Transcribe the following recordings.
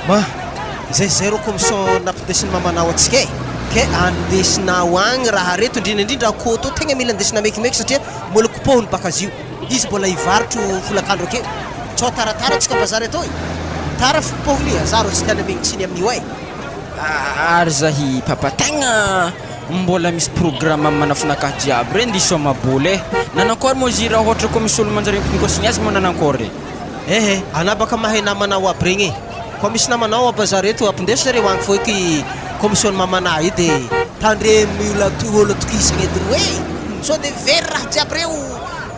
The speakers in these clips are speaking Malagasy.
Ma zay zero commission nampindesiny mamanao atsika ke andesinao agny raha reto indrindra akoto tegna mila andesina mekimeky satria mbola kopohony baka azio izy mbola ivarotro folakandro ake tsao taratara tsika bazary atao tara fipohony azaro tsy tiana megnitsiny amin'io ay ary zahy papa tegna mbola misy programme manafinaka jiaby re ndiso maboly nanakory mo zira ohatra commission manjary pinkosigny azy mo nanakory anabaka mahay namanao aby regny ko misy namanao bazary eto apindeso zareo agny foiky commission mamana io de tandre mila olo tokisagny ediny hoe so de very raha jiaby reo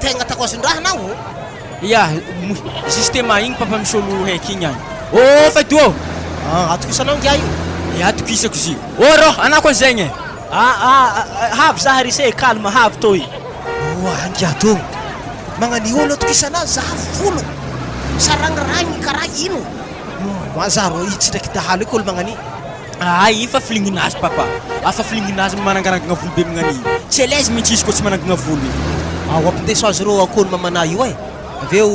tegna takoazon-draha nao ya système igny papa misy olo heky igny agny oh Faïdou atokisanao ngia io atokisako izy oro anako zegny havy za harisé calme havy toy angia to magnani olo atokisana zaha folo sarangragny karaha ino mazaro itsy ndraiky dahalo eky olo magnani ay ifa filinginazy papa afa filinginazy mananganangana volo be magnani tsy alaise mihitsy izy ko tsy manangana volo apindeso azy reo akony mamana io ay aveo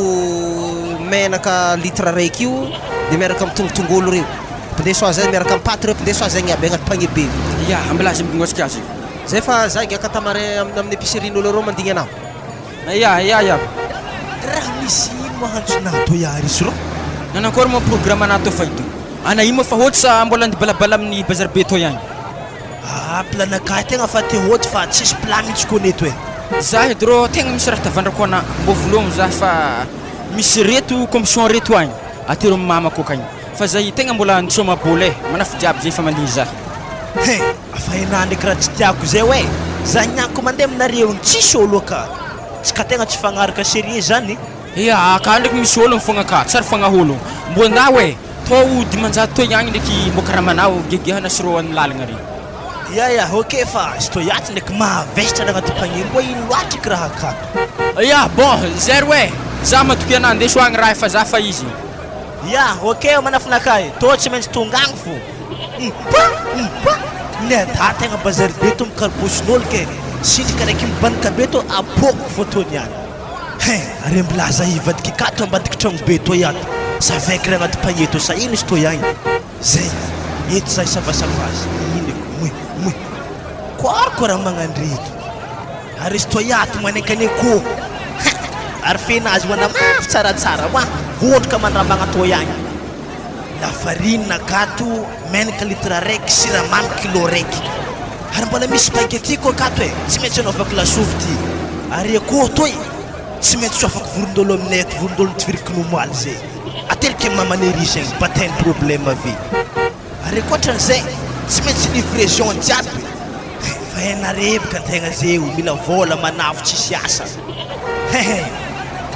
menaka litre raiky io de miaraka mitongotongolo reo pindeso azy miaraka ampaty reo pindeso azy agny aby agnaty pagny be ya ambalazy mbignosika azy zay fa zay giakatamare amin'ny épicerie-n'olo reo mandigny anao ya raha misy ino mahantsonao to ya RIS ro nanakory mo programme anato Faïdou ana imo fa hotsy sa mbola andibalabala amin'ny bazary be to ihany planaka tegna fa te hoty fa tsisy plan mihitsy koneto e za edro tegna misy raha tavandrako ana mbo volohany za fa misy reto commission reto agny atero mamako kagny fa zay tegna mbola nisoma boly manafy jiaby zay fa mandigny za afa ena ndraiky raha tsy tiako zay hoe za nianko mandeha aminareo tsisy olo aka tsy ka tegna tsy fagnaraka sérieux zany ya ka ndraiky misy olo fogna ka tsary fagnaholo mbo na hoe to dimanjato to ihany ndraiky mbo karamanao gegehana sy ro amin'ny lalagna re ya ok fa izy to yaty ndraiky mahavesitra agnaty pagnie mbo ino loatra iky raha akato ya bon zay hoe za matoky ana andeso agny raha efa za fa izy ya ok manafinaka e to tsy maintsy tonga agny fo neda tegna bazary be to mikaribosin'olo ke sindrika raiky mibanika be to apoko fotony any are mbilaza ivadiky kato ambadiky tragno be to iato sa vaiky re agnaty pagnie to sa ino izy to ihany zay eto zay savasavazy ino moe korko raha magnandreto ary izy to iato manekany ko ary fenazy mana mafy tsaratsara ma vondroka mandrambagna to ihany lafarine gato menaka litre raiky siramamy kilo raiky ary mbola misy spaghetti ko akato e tsy maintsy anaovako lasovy ty ary akoho toy tsy maintsy soafako vorondolo aminay ato vorondolo tivirikin'omoaly zay ateliky mamanerisy agny batainy problème ave ary akoatran'izay tsy maintsy livraison jiaby fa enarebaka antegna zay o mila vola manavo tsisy asa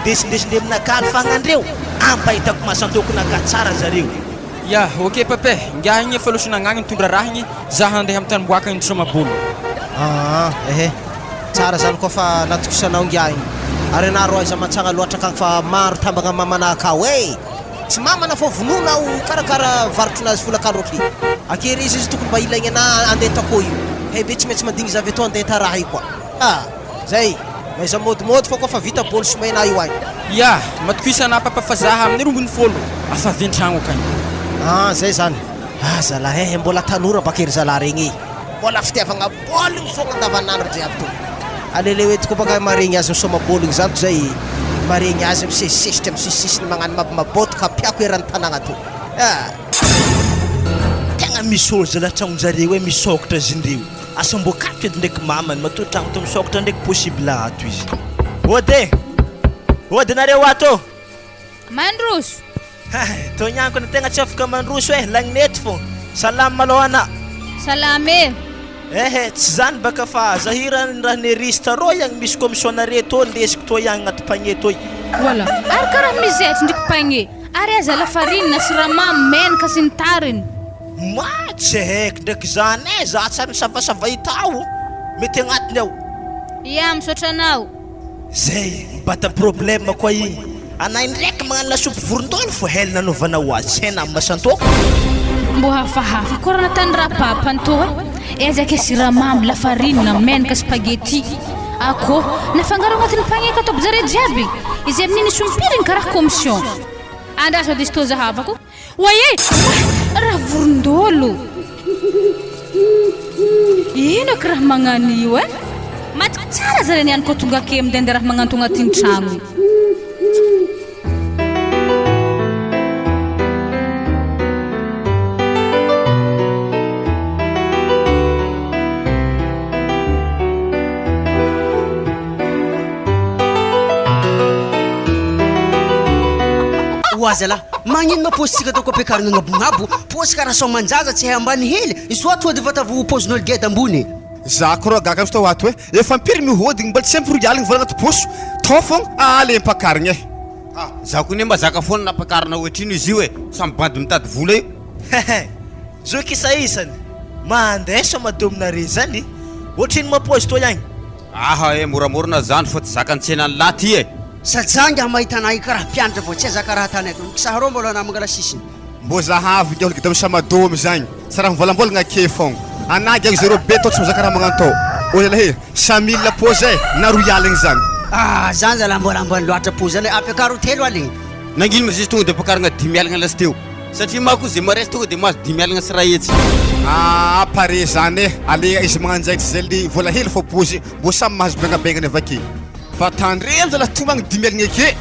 desindesindre aminakaly fagnandreo ampahitako Masantokon'i aka tsara zareo ya ok pape ngia igny efa losona agnagny mitondra raha igny za handeha amin'ny tanomboaka igny tsoma bolo tsara zany koa fa natokisanao ngia igny ary anaro aiza matsagna loatra kagny fa maro tambagna mamana akao tsy mamana fô vonona o karakara varotrinazy folakandro aky akery izy tokony mba ilaigny ana andeha takô io be tsy maintsy mandigny zavy atao andeha taraha io koa zay maiza modimody fa koa fa vita bolo somaina io agny ya matokisana papa fa zaha amin'ny rombony folo afa ventragno akagny zay zany zalahy mbola tanora bakery zalahy regny mbola fitiavagna boligny fogna andavanandro jiaby to alele hoety koa baka maregny azy misoma boligny zany to zay maregny azy misesisesitra misisisisiny magnano mabotoka piako erany tanagna to tegna misy olo zalatragnon-jareo hoe misokatra zindreo asa mbo kato edy ndraiky mamany matoa tragno to misokatra ndraiky possible ato izy ody nareo ato mandroso to nyanko na tegna tsy afaka mandroso lagneto fô salama malohana salame tsy zany baka fa zahirany raha ne RIS TRA ihany misy commissionnare to ndesiko to ihany agnaty pagnie toy voilà ary karaha mizetry ndraiky pagnie ary aza lafarine na siramamy menaka sy ny tariny tsy haiko ndraiky zany za tsary misavasava hitao mety agnatiny ao ya misaotra anao zay bata problème koa igny anay ndraiky magnano lasopy vorondolo fo hely nanaovanao azy hena amin'ny Masantoko mbo hafahafa koa raha natany raha papany ezaka siramamy lafarine na menaka spaghetti ako nafangaro agnatin'ny pagnie ka ataoko zare jiaby izy amin'iny sompiriny karaha commission andraso dizy to zahavako waye raha vorondolo ino ak raha magnano io matiky tsara zare niany koa tonga ke midende raha magnanto agnatin'ny tragno Wazala, magnino ma positsika tao ampiakarina agnabognabo, posy karaha sao manjaza tsy hay ambany hely, isoa tonga dia efa tavo pozin'olo geda ambony. Za koa gaga amin'izao ato efa ampiry mihodigny mbola tsy ampy royaligny vola agnaty poso, tao fogna le ampakarigna e. Za koa nema zaka foana nampakarina ohatrino izy io samby bandy mitady vola io. Zo kisa isany mandeha so madominare zany ohatriny mapozy to ihany. Moramorana zany fa tsy zakany tsenany laty e. Sajanga mahita anahy karaha mpianatra vao tsy zaka raha tany eto. Kisaharo mbola namangala sisiny. Mbo zahavy nge olgeda misamadomy zany. Sa raha mivolambolagna ke fogna. Anagy ag zero be to tsy mazaka raha magnano to. Ola he, 100,000 pozy na royaligny zany. Zany zala mbola ambany loatra pozy zany ampiakaro telo aligny. Nangino mazisy tonga dia ampakarina 10,000 lasteo. Satria mako zay maresy tonga dia mahazo 10,000 sy raha etsy. Pare zany e. Ale izy magnanjaitra zay le vola hely fa pozy mbo samy mahazo bengabengany avake. Fa tandreny zala tomagny 10,000 ake.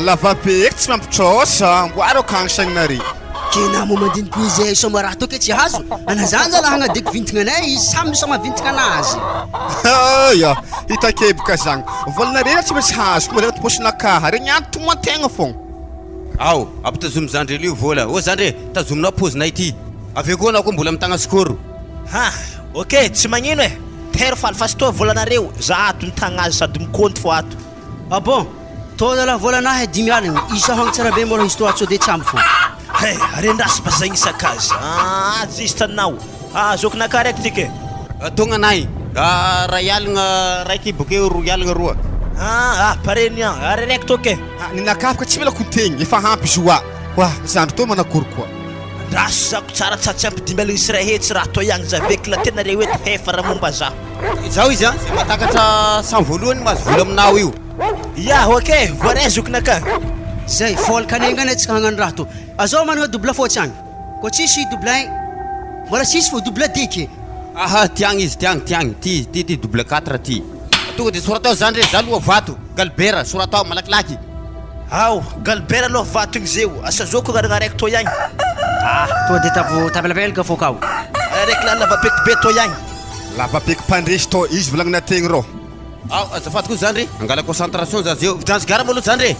Lavabe eky tsy mampitrosa mboaro akagnisagnare. Kena mo mandiniky izy soma raha to ke tsy hazo. Anazany zala hagnadeko vintigna anay izy samy sama vintigna anazy. Ya, hitakebika zany. Volanare tsy maintsy hazo ko agnaty posonakaha. Regny any tomantegna fogna. Ampitazomy zandre io vola. O zandre, tazomina pozinay ity. Aveo koa anao koa mbola mitagna skoro. Ok, tsy magnino e. Tero faly fa sy to volanareo. Za ato mitagna azy sady mikonty fo ato. Bon, to zala volanahy 10,000. Isa hagny tsara be mbola izy to atso de tsambo fo. Rendrasy ba zay isakazy. Juste anao. Zoko nakaraiky tike. Tonga anay. Rayaligna raiky bokeo royaligna roa. Pareny an. Araiky to ke. Ninakafaka tsy mila kontegny efa hampy zoa. Zandro to manakory koa. Rasy zako tsara tsy ampy 10,000 sy raha hetsy raha to ihany za veky la tena re hoe hefa raha momba za. Zaho izy zay matakatra 100 voalohany mahazo vola aminao io. Ok, voaray zokinaka. Zay fôly kanengana atsika hagnano raha to. Azao manana double fotsy agny. Ko tsisy double mbola tsisy fo double diky. Tiagny izy tiagny. Ty double 4 ty. Tonga dia soratao zany re za aloha vato. Galbera soratao malakilaky. Galbera aloha vato igny zeo. Asa zao koa garagna raiky to ihany. To de tavo tabelabelaka fo kao. Raiky la lavapeky be to ihany. Lavapeky mpandresy to izy volagnina tegny rô. Azafady koa zany re angala concentration za zeo vitanzy gara maloha zany re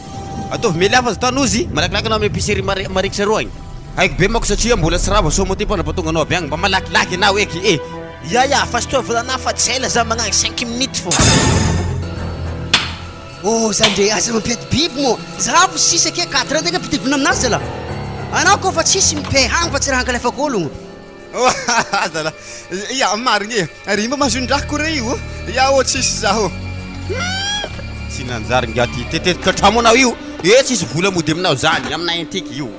ataovy mely hafa zataonozy malakilaky anao amin'ny épicerie marikitra roa agny haiko be mako satria mbola sy rava so moty mpanapatonga anao aby agny mba malakilaky anao eky fa sy to volana fa tsy ela za magnagny 5 minutes fo. Zandre aza mampiady biby mo zavo sisy ake 4 ndeka pitivina aminazy zala anao koa fa tsisy mipay hagny fa tsy raha ankalefako ologno. Zala marigny ary mba mahazondraha koa re io tsisy zaho tsy nanjary ngaty tetetika tramo anao io tsisy vola mody aminao zany aminay antiky io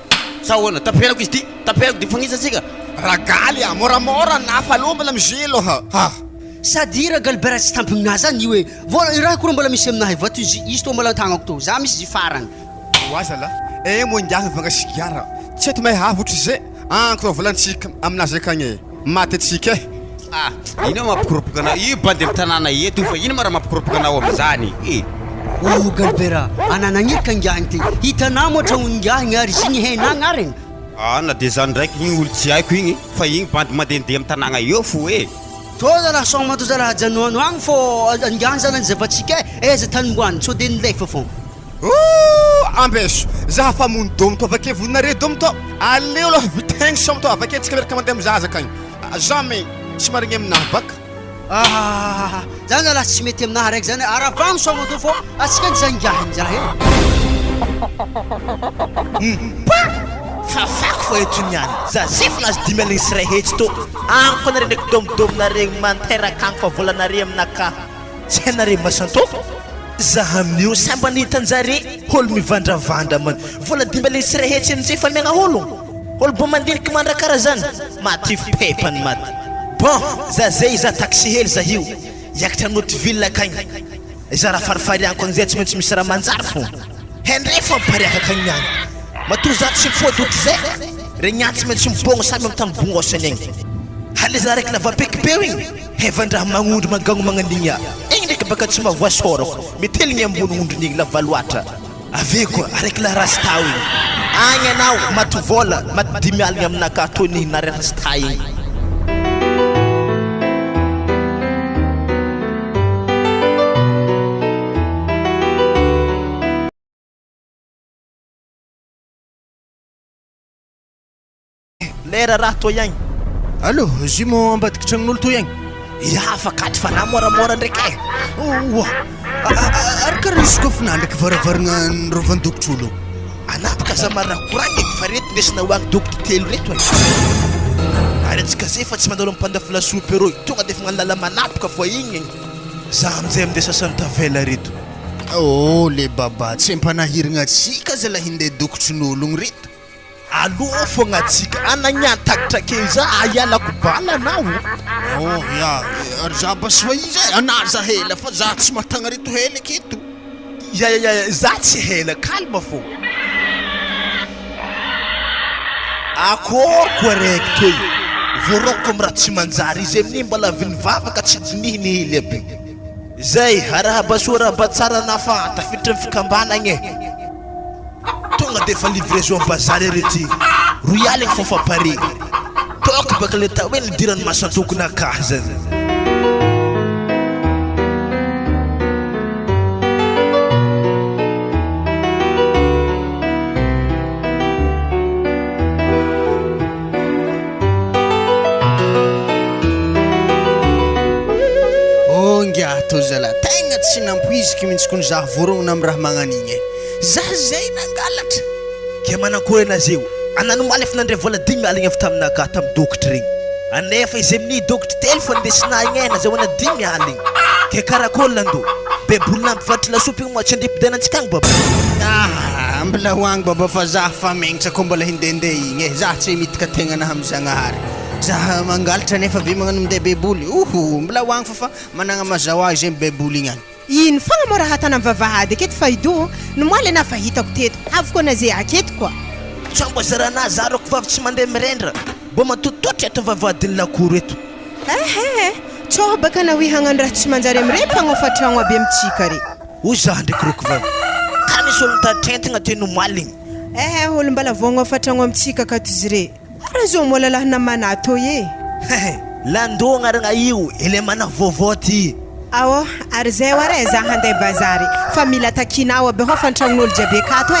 sa hoana tapelako izy ty tapelako dia fagnisatsika ragaly moramora nafa aloha mbola mizelo sady ira galbera tsy tampy aminazy zany io vola raha koa mbola misy aminahy vato izy to mbola tagnako to za misy izy farany zala mo ngiahy vagnasigara tsy haty mahay havotry zay anko volantsika aminazy akagny maty atsika ino mampikoropoka anao io bandy amin'ny tanàna eto fa ino ma raha mampikoropoka anao amin'izany galbera ananagnirika ngiahiny ty hitanao mo tragno ngiahiny ary izy igny hainagny areny na dia zany ndraiky igny olo tsy haiko igny fa igny bandy mandehandeha amin'ny tanàna eo fo to zala somato zala janoano agny fô ngiahiny zany zavatsika eza tany mboany so de nilefa fô ambeso za fa mony domy to avake volinare domy to aleo aloha vitegny som to avake tsika miaraka mandeha mizaza akagny jamais tsy marigny aminahy baka zany zala tsy mety aminahy raiky zany aravagno soma to fô atsika nizangahiny za fafako fo eto niany za zay fa lazy 10,000 sy raha hetsy to anko nare ndraiky domidominare manteraka agny fa volanare aminaka tsy hainare Masantoko zaha amin'io samba nihitanjare olo mivandravandra man vola 10,000 sy raha hetsy amin'izay fa miagna olo bo mandiniky mandra karaha zany matify pepany maty bon za zay za taxi hely za io yakatra amin'ny Hauteville akagny za raha farifarianko agny zay tsy maintsy misy raha manjary fo hendray fa mipariaka akagny niany matoa za tsy mifody ohatry zay regny antsy maintsy mibogno samy amin'ny tambognosany egny haleza araiky lavabeky beo igny hevandraha magnondro magagno magnanigny egny ndraiky baka tsy mavoasorako meteligny ambony ondron'igny lava loatra ave koa araiky la rasta igny agny anao maty vola maty 10 aligny aminaka ataon'ny na rasta igny lera raha toy agny Allô, izy mo ambadiky tragnon'olo toy agny? ya afakaty fa na moramora ndraiky Ary karaha izy koa fina ndraiky varavaragna rovandokotr'olo anapaka za maraha koragny edy fa reto lesina hoagny dokotry telo reto ay ary antsika zay fa tsy mandalo ampandafa lasopy erô tonga de fa magnalala manapaka fa igny za amin'izay amin'de sasany tavela reto Oh, le baba tsy ampanahiragna atsika zay la hindeha dokotrin'olo gny reto aloha fogna atsika anagnyantagitra ke za aialako bala anao Oh, ya, ary za basy fa izy anaza hela fa za tsy matagna reto hela aketo ya za tsy hela kalma fô akoroko araiky toy voroko am raha tsy manjary izy amin'iny mbola vinivavaka tsy dinihiny hely aby zay araha basora batsara nafa tafiditra amin'ny fikambanagny tonga de fa livraison bazary rety roy aligny fofa pare toko baka le tao hoe nidirany Masantokon'i akahy zany Ngiato zala tegna tsy nampoiziky mihitsy kony za vorogna amin'ny raha magnan'igny za zay nangalatra ke manakory anazeo ananomaly efa nandray vola 10 aligny avy taminaka tamin'ny dokotry regny anefa izy amin'ny dokotry telo fa ndesina igny ena za hoana 10 aligny ke karakory lando bebolina ampivatry lasopy igny moa tsy andripidenantsika agny baba mbola hoagny baba fa za fa megnitra ko mbola hindehandeha igny za tsy mitaka tegnana am'Zagnahary za mangalatra nefa ve magnano minday beboly mbola hoagny fa managna mazao azy zay beboly igny agny ino fagna mo raha hatana mivavahady aketo Faïdou nomoaly ana fahitako teto avy na zay aketo koa tsomba zarana za roko vavy tsy mandeha mirendra mbo matototry eto vavadiny lakoro eto tsôha baka na hoe hagnano raha tsy manjary amire mpagnofa tragno aby amitsika re o za ndraiky roko vavy ka misy olo mitadrentagna te nomaligny olo mbala voagnofa tragno amitsika kato izy re ara zo mola lahana manato ye landogna ragna io ele mana vaovao ty awo ary zay ware za handeha bazary fa mila takinao aby ho fantragnon'olo jiaby akato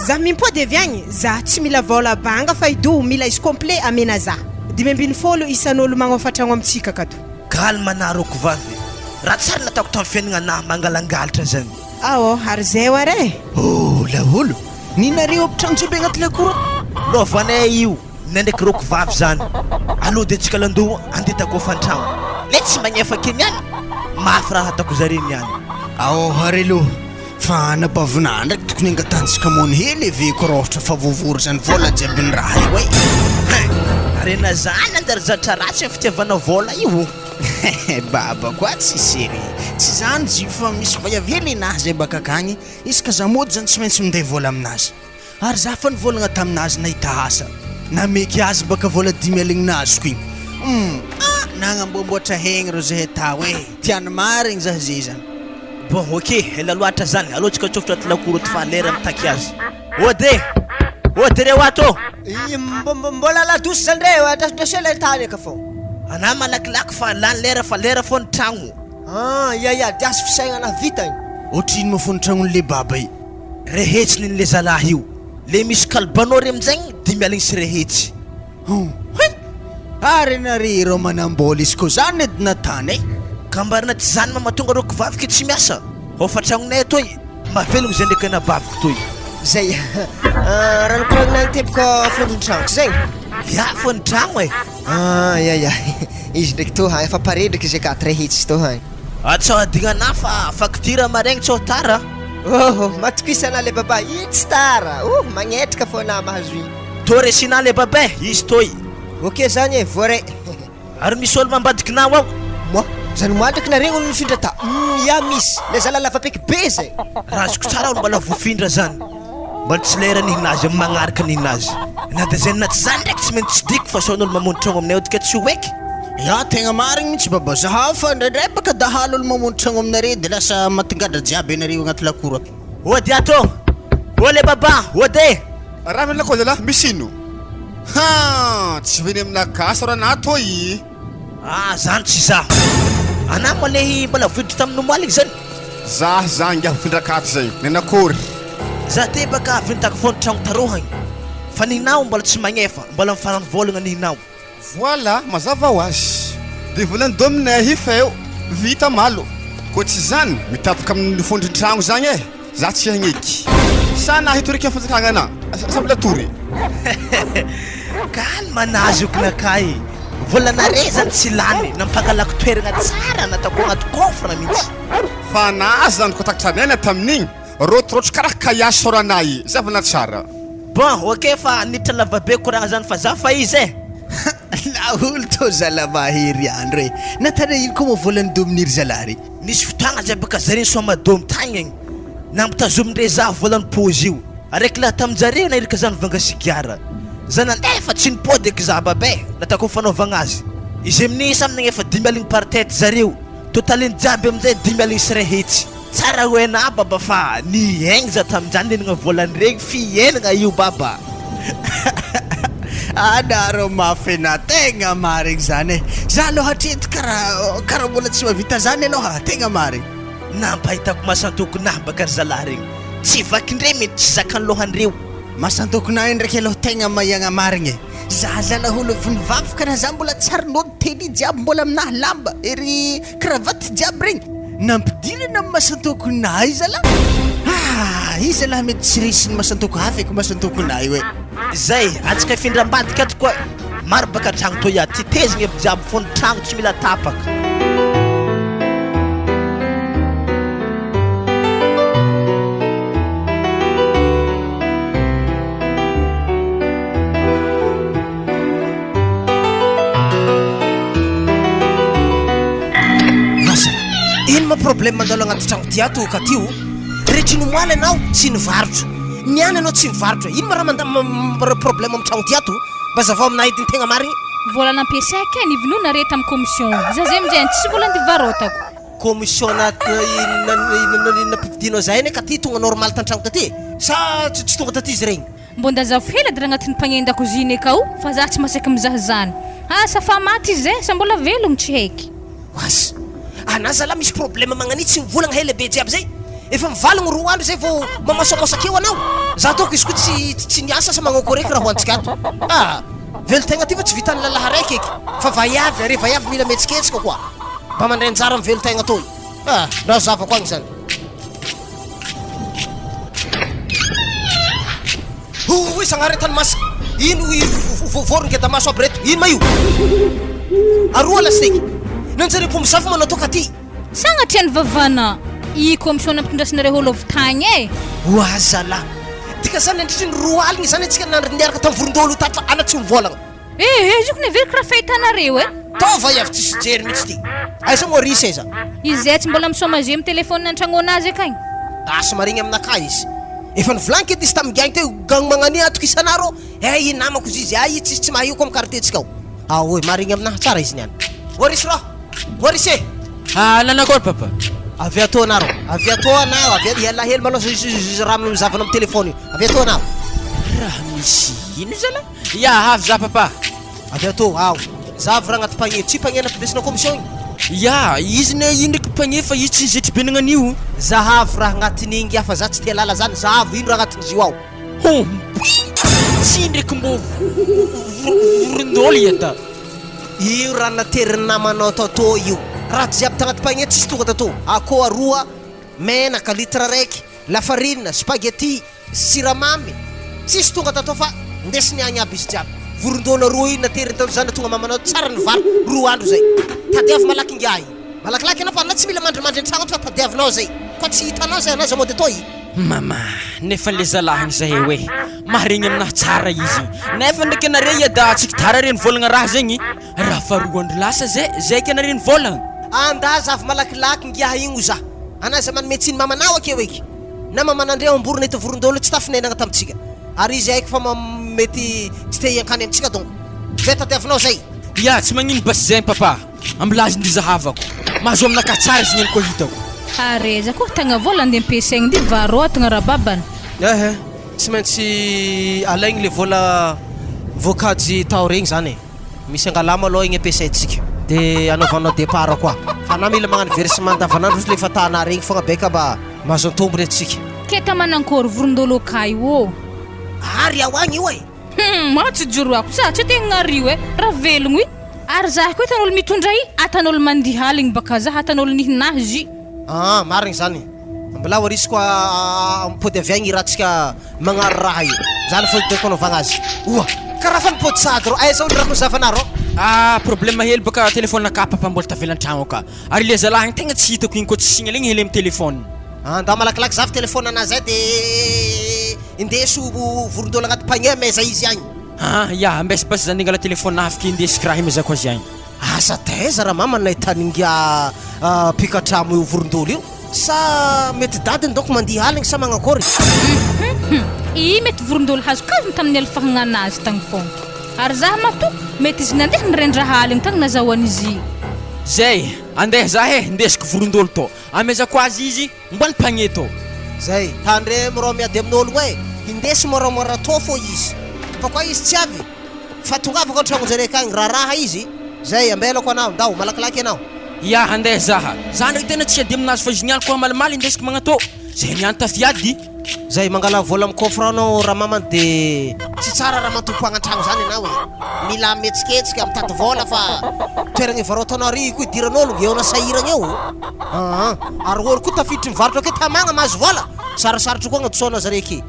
za mimpody avy agny za tsy mila vola banga Faïdou mila izy complet amena za 500 isan'olo magnofa tragno amitsika kato kalma na roko vavy raha tsara nataoko tamin'ny fiaignana mangalangalatra zany awo ary zay ware laolo ninareo ampitragno jiaby agnaty lakoro lovanay io nandraiky roko vavy zany aloha de tsika landoha andetako fantragno le tsy magnefa keny any mafy raha hatako zareny any harelo fa napavina ndraiky tokony angatantsika mony hely ave ko rohatra fa voavory zany vola jiaby ny raha io arena zany anjary zatra ratsy ny fitiavana vola io baba koa tsy série tsy zany zy fa misy vaiavely anazy zay baka akagny isaka za mody zany tsy maintsy minday vola aminazy ary za fa nivolagna taminazy nahita asa nameky azy baka vola 10 aligninazy ko igny nagnambomboatra hegny ro zay atao hoe tiany marigny za zay zany bon ok ela loatra zany aloha tsika tsofitra aty lakoro ty fa lera mitaky azy ode reo ato mbola ladosy zany reo atrasela tany aka fô ana malakilaky fa lany lera fô ny tragno ya diasy fisaignana vitany ohatrino mafony tragnon'le baba i rehetsiny n'le zalahy io le misy kalbanao re amizagny 10 aligny sy rehetsy ary nare rô manambola izy ko zany edy natany ka mbarina tsy zany mamatonga roko vaviky tsy miasa hofa tragnonay atoy mavelogno zay ndraiky anabaviko toy zay raha nikoragninany tepoko fondron-tragno zay ya fondron-tragno ya izy ndraiky to efa pare ndraiky izy akaty rehetsy to atsao adignana fa facture maregny tsao tara matokisana le baba itsy tara magnetraka fôna mahazo i to resina le baba izy toy ok zany voare ary misy olo mambadikinao ao mo zany moadraky naregny olo mifindra ta ya misy le zala lavapeky be zay raha azoko tsara olo mbala voafindra zany mbola tsy lera nihinazy amin'ny magnaraka nihinazy na dia zay naty zany ndraiky tsy maintsy diko fa sao n'olo mamono tragno aminay odika tsy ho eky ya tegna marigny mihitsy baba zaha fa ndraindray baka dahalo olo mamono tragno aminare dia lasa mahatongadra jiaby anareo agnaty lakoro aky ody ato ole baba ody raha minakô zala misy ino ha tsy veny aminakasa raha natoy zany tsy za ana molehy mbola vidry tamin'ny moaligny zany za ngia fildrakato zay nenakory za te baka vintako foany tragno tarohagny fa nihinao mbola tsy magnefa mbola mifarany volagna nihinao voilà mazava ho azy dia volany dominay hifa eo vita malo koa tsy zany mitapaka amin'ny fondrin-tragno zany e za tsy hagneky sa nahitorika amin'ny fanjakagna ana sa mbola tory kalma anazy okonakay volanare zany tsy lany nampangalako toeragna tsara nataoko agnaty kofrana mihitsy fa nazy zany kontakitra anay na tamin'igny rotorotro karaha kaya soranay zavana tsara bon ok fa nitra lavabe koragna zany fa za fa izy e laolo to zala mahery andro e natana ino koa moa volany dominiry zalary nisy fotoagna zay baka zareny soamadomy tagny agny nampitazomindre za volany pôzy io araiky laha tamin'jareo na iraka zany vangasigiara zana nefa tsy nipody eky za babe natako fanaovagna azy izy amin'isa aminagny efa 5 aligny par tête zareo totaliny jiaby amin'izay 5 aligny sy ray hetsy tsara ho ena baba fa niaigny za tamin'izany nenagna volany regny fiainagna io baba anaro mafena tegna marigny zany e za aloha hatrety karaha mbola tsy mavita zany aloha tegna marigny nampahitako masantokon'ahy baka ry zalahy regny tsy vakindre mety tsy zakany lohandreo masantokon'ahy ndraiky aloha tegna mahiagna marigny e za zalaholo vonivavy karaha za mbola tsarin'olo tely jiaby mbola aminahy lamba ery kravaty jiaby regny nampidinana amin'ny masantokon'ahy zala izy zalahy mety tsy risiny masantoko hafa eky masantokon'ahy hoe zay atsika ifindram-badika ato koa maro baka tragno toy ato tsy tezigny aby jiaby fony tragno tsy mila tapaka ino ma problème mandalo agnaty tragno ty ato ka tio rehetra nomoaly anao tsy nivarotro niany anao tsy mivarotra ino ma raha mandamara problème amin'ny tragno ty ato mba zavao aminahy ediny tegna marigny volana ampiasaika e nivinona re tamin'ny commission za zay amin'izay tsisy volana divarotako commission napividinao zay ane ka ty tonga normal tantragno taty sa tsy tonga taty izy regny mbo ndazavo hela dira agnatin'ny mpagnendakoziny akao fa za tsy masaky mizaha zany safa maty izy e sa mbola velogno tsy haiky wasy ana zala misy problème magnani tsy mivolagna hela be jiaby zay efa mivalagna 2 andro zay vao mamasamosakeo anao za toko izy koa tsy niasa sa magnoko reky raha hoantsika ato velo tegna ty fa tsy vitany lalaha raiky eky fa vaiavy are vaiavy mila metsiketsika koa mba mandray anjara amin'ny velo tegna toy raha zavako agny zany hoy sagnaretany masa ino vorongeda maso aby reto ino ma io aroa lasteky nanjare pomosafo manao toka ty sagnatria ny vavana i commission nampitondrasinareo olo avy tagny e oa zala tika zany andritriny 2 aligny zany antsika niaraka tamin'ny vorondolo tato fa ana tsy mivolagna zokony avery karaha fahitanareo e tova iavy tsisy jery mihitsy ty aiza mo risy aiza izy zay tsy mbola misômaze amin'ny telefôny antragno anazy akagny asa marigny aminaka izy efa nivolaniko edy izy tamin'ny gagny teo gagny magnani atoko isanaro i namako izy izy tsisy tsy mahio koa mikartetsika ao oy marigny aminahy tsara izy niany orisy raha orisy nanakôry papa avy atô anaro avy atô anao avy hiala hely maloha raha mizavana amin'ny telefôny io avy atô anao raha misy ino zala ya avy za papa avy atô ao zavy raha agnaty pagné tsy pagné nampindesina commission igny ya izy ne ino ndraiky pagné fa izy tsy zetry be nagnan'io zahavy raha agnatin'ingy afa za tsy te lala zany zahavy ino raha agnatin'izy io ao tsy ndraiky mbo vorondolo iata io raha nateriny namanao tatô io raha jiaby tagnaty pagné tsisy tonga tatô akô aroa menaka litre raiky lafarine spaghetti siramamy tsisy tonga tatô fa ndesiny agny aby izy jiaby vorondolo aroa io nateriny tatô zany tonga mamanao tsara ny vary 2 andro zay tadiavy malaky ngiahy malakilaky anao fa ana tsy mila mandrimandry an-tragno fa tadiavinao zay fa tsy hitanao zay anazy mode toy mama nefa le zalahiny zahay hoe maharegny aminahy tsara izy nefa ndraiky anare iada tsika tara reny volagna raha zegny raha fa 2 andro lasa zay ka anareny volagna anda zavy malakilaky ngiahy igny za anazy manome tsiny mamanao akeo eky na mamanandre amborona eto vorondolo tsy tafinenagna tamitsika ary izy haiko fa mety tsy te hiankany amitsika donc zay tadiavinao zay ya tsy magnino basy zay papa ambilaziny zahavako mahazo aminaka tsara izy nyany koa hitako areza koa tagna vola andeha ampiasaigny dy varotagna rababana tsy maintsy alaigny le vola voakajy tao regny zany misy angalama aloha igny ampiasaitsika de anaovanao départ koa fa na mila magnano versement davanandro le fatana regny fogna beka mba mahazo antombony atsika keta manankory vorondolo akay ô ary ao agny io e matsy joro ako sa tsy tegna rio raha velogno i ary zah koa hitan'olo mitondra i atan'olo mandiha aligny baka zah atan'olo nihinazy marigny zany mbola hoarisy koa mipody avy agny rahatsika magnaro raha io zany fo deko anaovagna azy oa karaha fa mipody sady ro aiza olo raha kozavanaro problème hely baka téléphone nakapa mbola tavelan-tragno ka ary le zalahy igny tegna tsy hitako igny koa tsy signa legny hely amy téléphone nda malakilaky zavy téléphone anazy ay de indeso vorondolo agnaty panier meza izy agny ya ambesy basy zany ingala téléphone afaka indesiko raha imezako azy agny asa taiza raha mama nahitaningya pikatramo io vorondolo io sa mety dadiny donc mandiha aligny sa magnakory i mety vorondolo hazo kazony tamin'ny alifahagna anazy tagny fogna ary zah matoko mety izy nandeha nirendraha aligny tagny nazahoan'izy zay andeha zah indesiko vorondolo to amezako azy izy mbany panier to zay tandre moro miady amin'ologno indesy moramora to fo izy fa koa izy tsy avy fa tongavako antragno jareka agny raharaha izy zay ambelako anao ndao malakilaky anao ya andeha zaha zany rek tena tsy ady aminazy fa izy niany koa malimaly indesiko magnato zay niany tafiady zay mangala vola amy coffre anao raha mamany de tsy tsara raha matompo agnatragno zany anao mila metsiketsika mitady vola fa toeragna ivarotanao ary koa idiran'ologno eo na sahiragna eo ary olo koa tafiditry mivarotra ake tamagna mahazo vola sarasarotry koa agnadosoanao zareky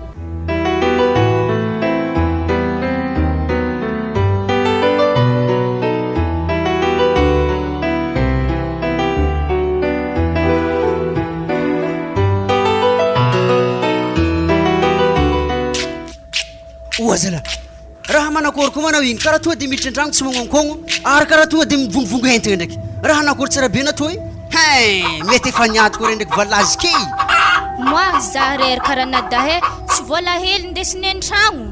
oazala raha manakory koa manao igny karaha toa de miditra andragno tsy magnonkogno ary karaha toa de mivongivongo hentagna ndraiky raha anakory tsara be na toy mety efa niady koa re ndraiky valazy ke moi zah rery karaha nadahe tsy vola hely ndesiny an-tragno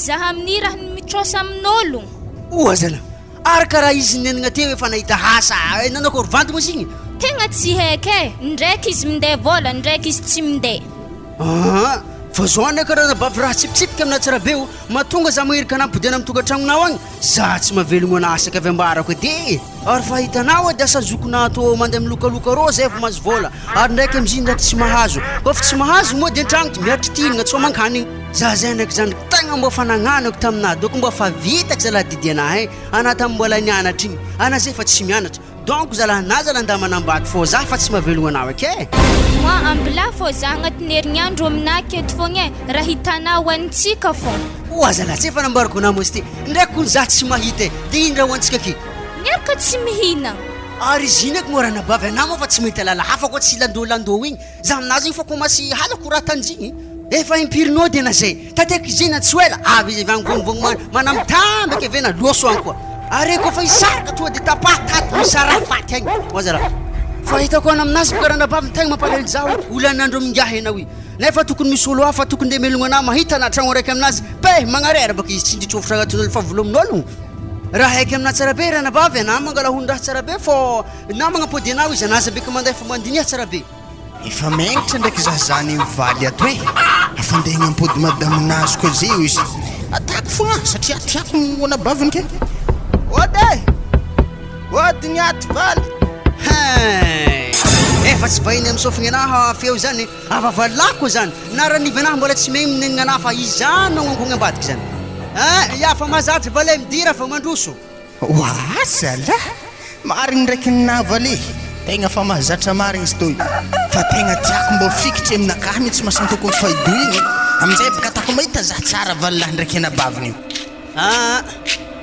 zah amin'ny raha mitrosa amin'olo oazala ary karaha izy nenagna teo efa nahita hasa nanakory vandy moa signy tegna tsy haiky ndraiky izy minday vola ndraiky izy tsy minday fa zao any karaha nabavy raha tsipitsipika amina tsara be o mahatonga za maherika anampodena amy tokantragnonao agny za tsy mahavelogno anasaka avy ambarako edy ary fa hitanao de asa zokona atao mandeha milokaloka rô zay vao mahazo vola ary ndraiky amiziny ndraiky tsy mahazo koa fa tsy mahazo moa de an-tragno de miaritry tinagna tsy mankany za zay ndraiky zany tegna mba fa nagnanako taminah doko mba fa vitako zalahy didy anah anah mbola nianatra igny ana zay fa tsy mianatra donc zalahy na zalahy nda manambady fô za fa tsy mahavelogno anao ake moi ambila fô za agnatin'ny herignandro aminah keto fogna raha hitanao hoanitsika fô oazalahy tsy efa nambarako anah mosy ty ndraiky kony za tsy mahita de iny raha hoantsika ake miaraka tsy mihina ary izy iny aky moa raha nabavy anah moa fa tsy mahita lala hafa koa tsy landôlandô igny za aminazy igny fa komasy halako raha tanjigny efa impirinao de na zay tateky izy ina tsy oela avy izy avy angovongvogno manamitambaky avy na loso agny koa ary koa fa isaraka toa de tapataty misara faty agny oazalahy fa hitako ana aminazy bokaraha nabavy tegna mampalahelo zaho olanandro mingahy anao i nefa tokony misy olo hafa tokony de melogno anah mahita na tragno raiky aminazy magnarera baka izy tsy indritrovitra agnatin'olo fa volomin'ologno raha haiky amina tsara be raha nabavy ana mangalahony raha tsara be fô na magnapody anao izy anazy beka mandeha fa mandiniha tsara be efa magnitra ndraiky zah zany mivaly ato afa andeha gnampody madaminazy koa zay izy atako fogna satria tiako nabaviny ke ode ody niaty valy efa tsy vahiny am'sofigny anahy feo zany avavalako zany na raha nivy anahy mbola tsy megny minenigna anahy fa izany nagnonkoigny ambadiky zany ya fa mahazatra vale midira fa mandroso oasala marigny ndraiky ninavaly tegna fa mahazatra marigny izy toy fa tegna tiako mba fikitry aminakahy mihitsy Masantokon'i Faïdou igny amizay baka atako mahita za tsara valalahy ndraiky anabaviny io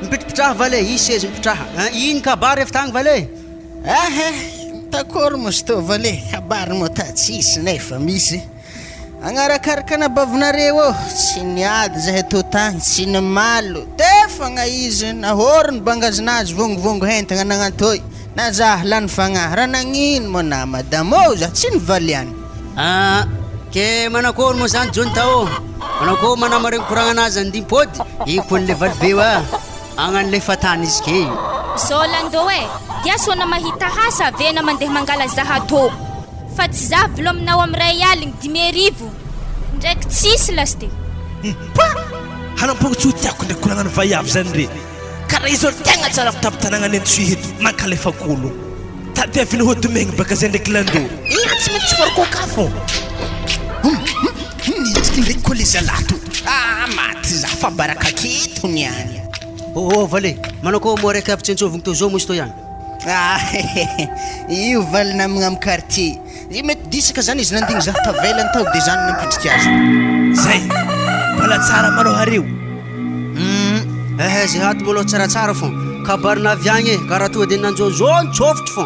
mipitripitraha vale i sezy mipitraha iny kabary efa tagny vale takory mosy tô vale kabary moa ta tsisy nefa misy agnarakaraka anabavinareo tsy niady zahay tô tagny tsy nimalo tefagna izy nahorony bangazinazy vongovongo hentagna nagnantoy na zah lany fagnahy raha nagnino moa na madamo za tsy nivaly any ke manakôry moa zany John tao manakô manamaregny koragna anazy andimpody iko an'le valibe wa agnan'le fatany izy ke zao landô dia sona mahita hasa vena mandeha mangala zahatô fa tsy za vilominao amin'ny ray aligny 10,000 ndraiky tsisy lasty hanampogny tsy ho tiako ndraiky koragnany vaiavy zany re karaha izy olo tegna tsara fitapitanagna ny entsoy eto mankalefakolo tadiaviny hodomegny baka zay ndraiky landô ina tsy maintsy farikôka fô miditsy ndraiky koa le zalato maty za fa baraka keto niany vale manakô mo raiky avy tsentsovigny tao zao mozy to ihany io valy namagna amin'ny quartier i mety disaka zany izy nandigny za tavelany tao dia zany nampitriky azy zay mbola tsara maloha reo zay haty maloha tsaratsara fô kabarina avy agny e karaha toa dia nanjônjô nitsôfotry fô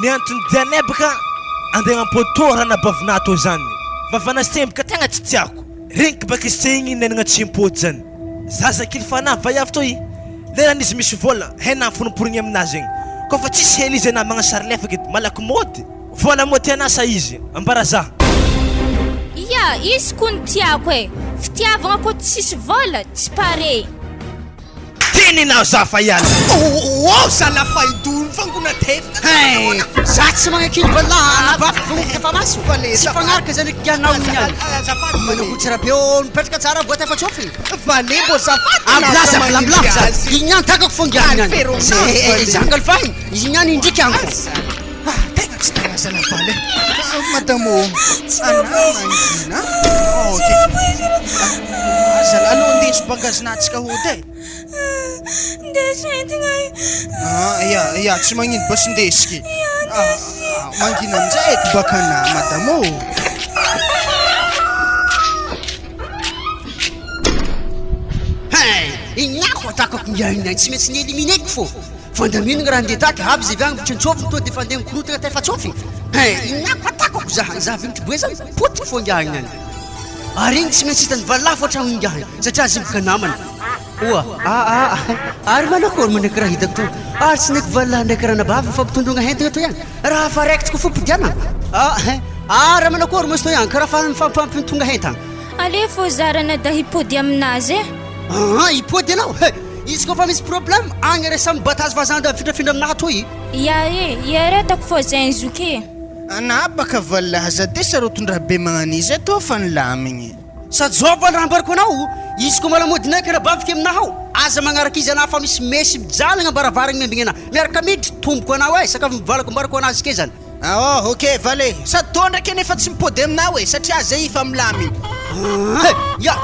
ny antony dianay baka andeha ampotora nabavina to zany vavana sembika tegna tsy tiako regniky baka izy tsy igny nenagna tsy impôty zany zazakily fanahy vaiavy to i lerana izy misy vola haina fonimporigny aminazy igny koa fa tsisy hely izy ana magnasary lefaka edy malaky mody vola mody anasa izy ambara za ia izy koa ny tiako fitiavagna koa tsisy vola tsy pare teninao za fa iala zala Faïdou fangona tefika za tsy magnakily valahana efa masy tsy fagnaraka zany kianao niany manako tsara be o nipetraka tsara boata efa tsofy vale mbô amlaza igny niany takako fongiany zangal fahiny izy niany indriky agny fô tegna tsy tagna zala vale madamo anamangina zala aloha ndesy bangazinatsika hody ndesentigna ya tsy magnino basy ndesiky mangina aminjay eky bakana madamo ignako atakako ngiahinay tsy maintsy nieliminer fô fandaminagna raha ndeha taky avy zay viagny vitrentsofy to dia fandeha mikorotagna tefa tsofy ignako atakako za vinitry boe zany potiky fô ngiahinany ary igny tsy maintsy hitany valala fô tragno ngiahiny satria azy bika namana oa ary manakôry mandraiky raha hitako to ary tsy ndraiky valala ndraiky raha nabavy fampitondrogna hentagna to ihany raha fa raikitsiko fompidiana raha manakôry mozy to ihany karaha fampitonga hentagna ale fô zarana da hipody aminazy hipody anao izy koa fa misy problème agny re samy batazy vazan da fitrafindra aminaha to i iaretako fô zay zoke ana baka valaza de sarotondraha be magnanizy atao fa nilamigny sady zao vola raha ambarako anao izy koa malamodinay ka raha baviky aminahao aza magnaraka izy anah fa misy mesy mijalagna mbaravaragny miambigny anah miaraka midry tomboko anao sakafo mivalako mbarako anazy ke zany ok vale sady to ndraiky nefa tsy mipody aminao satria zay ifa milamigny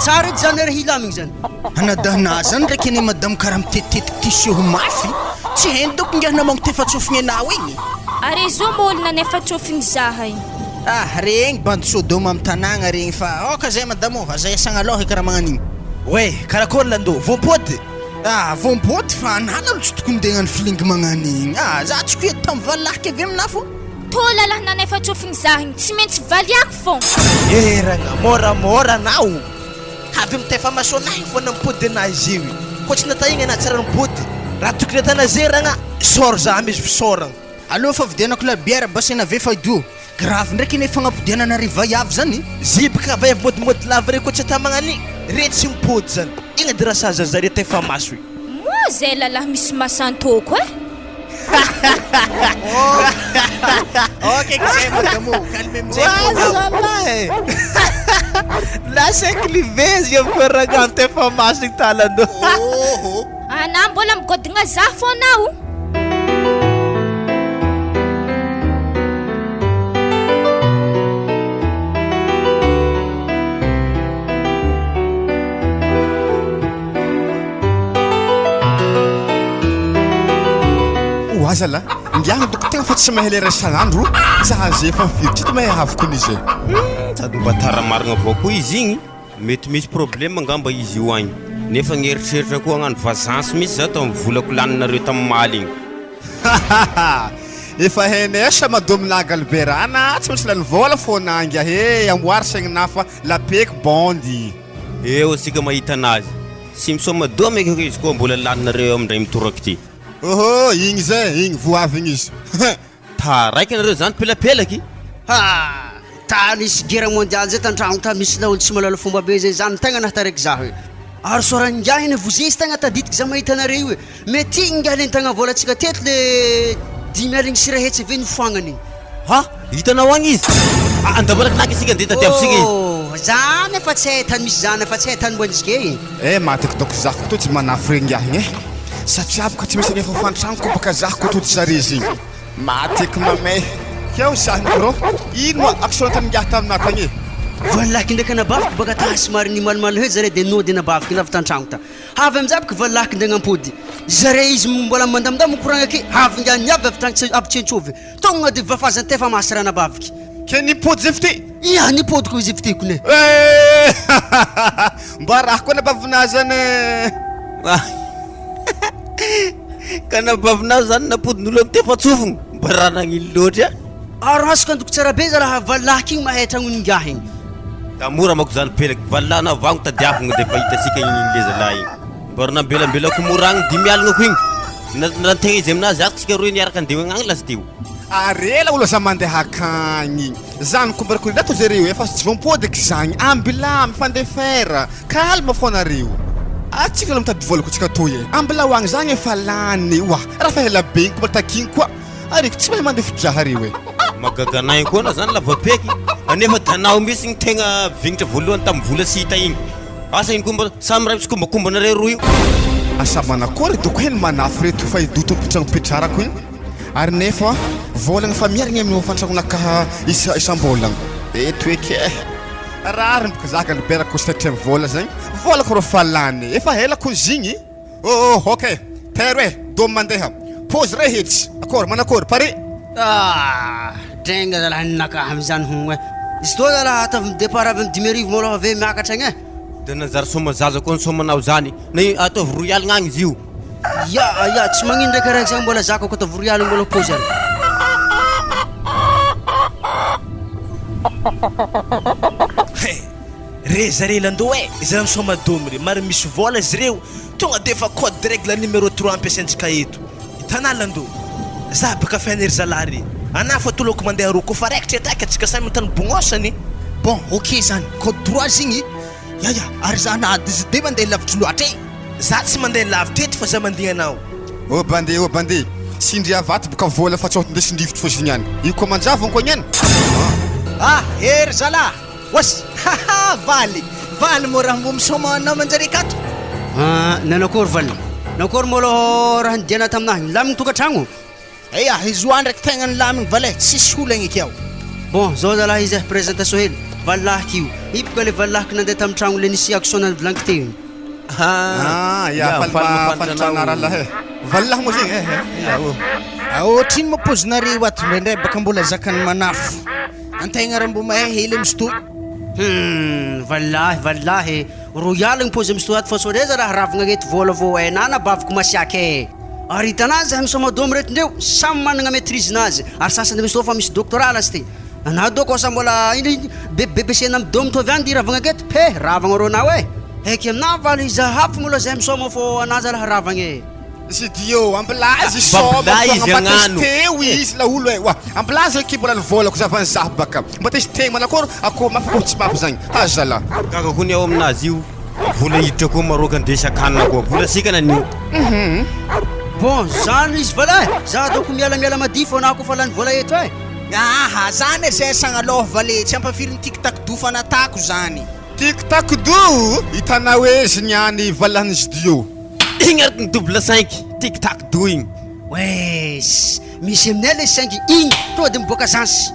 tsara edy zany raha hilamigny zany anadana zany ndraiky ane madamo karaha mitetitetiky tisio mafy tsy hainy doko ngiahina mango tefatsofigny anao igny ary zao molona nefa tsofigny zahay regny bandy sodoma amin'ny tanagna regny fa oka zay madamo azay asagna aloha karaha magnanigny karakory landô vompody vompody fa ananalo tsy tokony ndegnany filingy magnanigny za tsy koety tamy valahky avy amina fô to lalahna nefa tsofigny zahigny tsy maintsy valiako fô ragna moramora anao avy mitefa masonahy fô nampody anazy io koa tsy natahigny ana tsara nipody raha tokony atana zay ragna sor za misy fisoragna aloha fa vidianako labiara basena ave Faïdou grave ndraiky ine fagnapodiana nare vaiavy zany zibaka vaiavy modimody lava re koa tsy atamagnany re tsy mipody zany igna de raha saza zare tefa maso moa zay lalahy misy masantoko ok zay madamo calme mizay lasa clivezy amkoragano tefa maso igny talandô ana mbola migodigna za fô anao azala ngiahana doko tegna fa tsy mahay lera isan'andro za zay efa mividy ty mahay havoko n'izy sady mba taramarigna avao koa izy igny mety misy problème angamba izy io agny nefa gn'eritreritra koa agnano vazance misy za tao mivolako laninareo tamin'ny maly igny efa henesa madominaga alberana tsy maintsy lany vola fôna angia amboary saigna fa lapeko bondy eo asika mahita anazy sy misoma meky izy koa mbola laninareo amindray mitoroky ty igny zay igny voavigny izy taraiky anareo zany pelapelaky ta nisy guerre mondiale zay tantragno ta misy laolo tsy malala fomba be zay zany tegna nahtaraiky za hoe ary sorangiahiny vozesy tegna taditiky za mahita anareo hoe mety ingaly tagna volatsika teto le 10 aligny sirahetsy ve nifoagnany ha hitanao agny izy andamalakilaky isika ndeha tadiavitsika izy zany efa tsy hay tany misy zany efa tsy hay tany mboantsika matikitoko zako to tsy manafo regniahigny satria abaka tsy misy nefa fantragno ko baka zako toto sarizy igny matiky mamay keo zany bro ino ma action tangiah taminatagny valaky ndraiky anabaviky baka ta somary ny malimaly hoe zare de nody anabaviky lavy tantragno ta avy amizabaka valaky ndegna ampody zare izy mbola mandamda mokoragna aky avy ngany aby avy tsentsovy tonga de vafazany tefa masy anabaviky ke nipody zay fity ia nipody ko izy fitiko ne mba raha koa nabavina zany kanabavina zany napodin'olo amy tefatsofogno mba raha nagnino loatra ary asoko andoko tsara be za raha valaky igny mahay tragnoningah igny da mora mako zany pelaky valana vagno tadiavagna de fa hitasika igny le zalahy igny mba nambelambelako moragny 10 aligna ko igny nategna izy aminazy aky tsika roy niaraka andeha agny lasy teo arela olo za mandeha akagny zany kombarako lato zareo efa tsy vompodiky zagny ambila mifandefera kalma fonareo atsika lo mitady volako tsika toy ambila hoagny zagny efa lany wa raha fa hela be kombara takigny koa ariko tsy mahay mandefidraha reo magaganay koa na zany lavapeky anefa tanao misy gny tegna vignitra voalohany tamy vola sita igny asa iny komba samy raha misy kombakombanareo roy io asa manakory doko heny manafo reto Faïdou tompitragno pitrarako igny ary nefa volagna fa miarigny amin'ny fantragnonakaha isam-bolagna toeky rariny baka zaka liberako satria vola zagny volako ro falany efa helako zigny ok tero dôme mandeha pose re hetsy akory manakory pare tegna zalahy ninakaha amizany hogna izy toa zalahy atavy midépart avy amy 10 maloha ave miakatra agny de nanjary soma zaza koa ny somanao zany na ataovy roy aligna agny izy io ya tsy magnino ndraiky araiky zagny mbola zaka ko ataovy roy aligny mbola pose ary re zare landô izy misoma domry mary misy vola izy reo tonga de fa code de règle numéro 3 ampiasaintsika eto hitanà landô za baka fianery zalary ana fa toloko mandeha roko fa raikitra ataky atsika samy mitany bognosany bon ok zany code 3 zigny yaya ary za nady izy de mandeha lavitry loatra za tsy mandeha lavitra eto fa za mandehanao bande sindria vaty boka vola fa tsy ôhatra ndesy ndrivotry fô zigny any io koa manjavony koa niany hery zala wasy valy mo raha mbo misoma anao manjary akato nanakory valy nakory molo raha nidiana taminahy lamigny tokantragno izy oa ndraiky tegna nilamigny valy tsisy olagny akeo bon zao zalahy izy présentation hely valahiky io iboka le valahiky nandeha tamy tragno le nisy action na vilanky teo falanaranlahe valahy mo zegny ohatriny mapozinareo ato ndraindray baka mbola zakany manafo antegna raha mbo mahay hely misy to valahy royaligny pose misy to ato fa soreza raha ravagna rety vola vô haina nabaviko masiaky ary hitanazy zahay misomadômy reto ndreo samy managna maîtrise nazy ary sasany misy to fa misy doctorat lasy ty anadoko asa mbola BBC-na amy dômy tovy any ravagna keto ravagna ronao heky amina valy izy hafy molo zahay misoma fô anazy raha ravagna zidio amblazy somateo izy la olo amblazy eky mbola nivolako zavany zaho baka mba te izy tegna manakôry ako mafako tsy mafy zagny hazala gaga koa ny ao aminazy io vola hiditra koa maroka andesa kanina koa vola sikana anio bon zany izy valahy za doko mialamiala madi fô anako fa lany vola eto zany zay sagnaloha valy tsy ampafiriny tiktak do fanatako zany tiktak do hitanao hoe izy niany valahany zidio igny araky ny double 5 tiktak do igny misy aminay le 5 igny to de miboaka zansy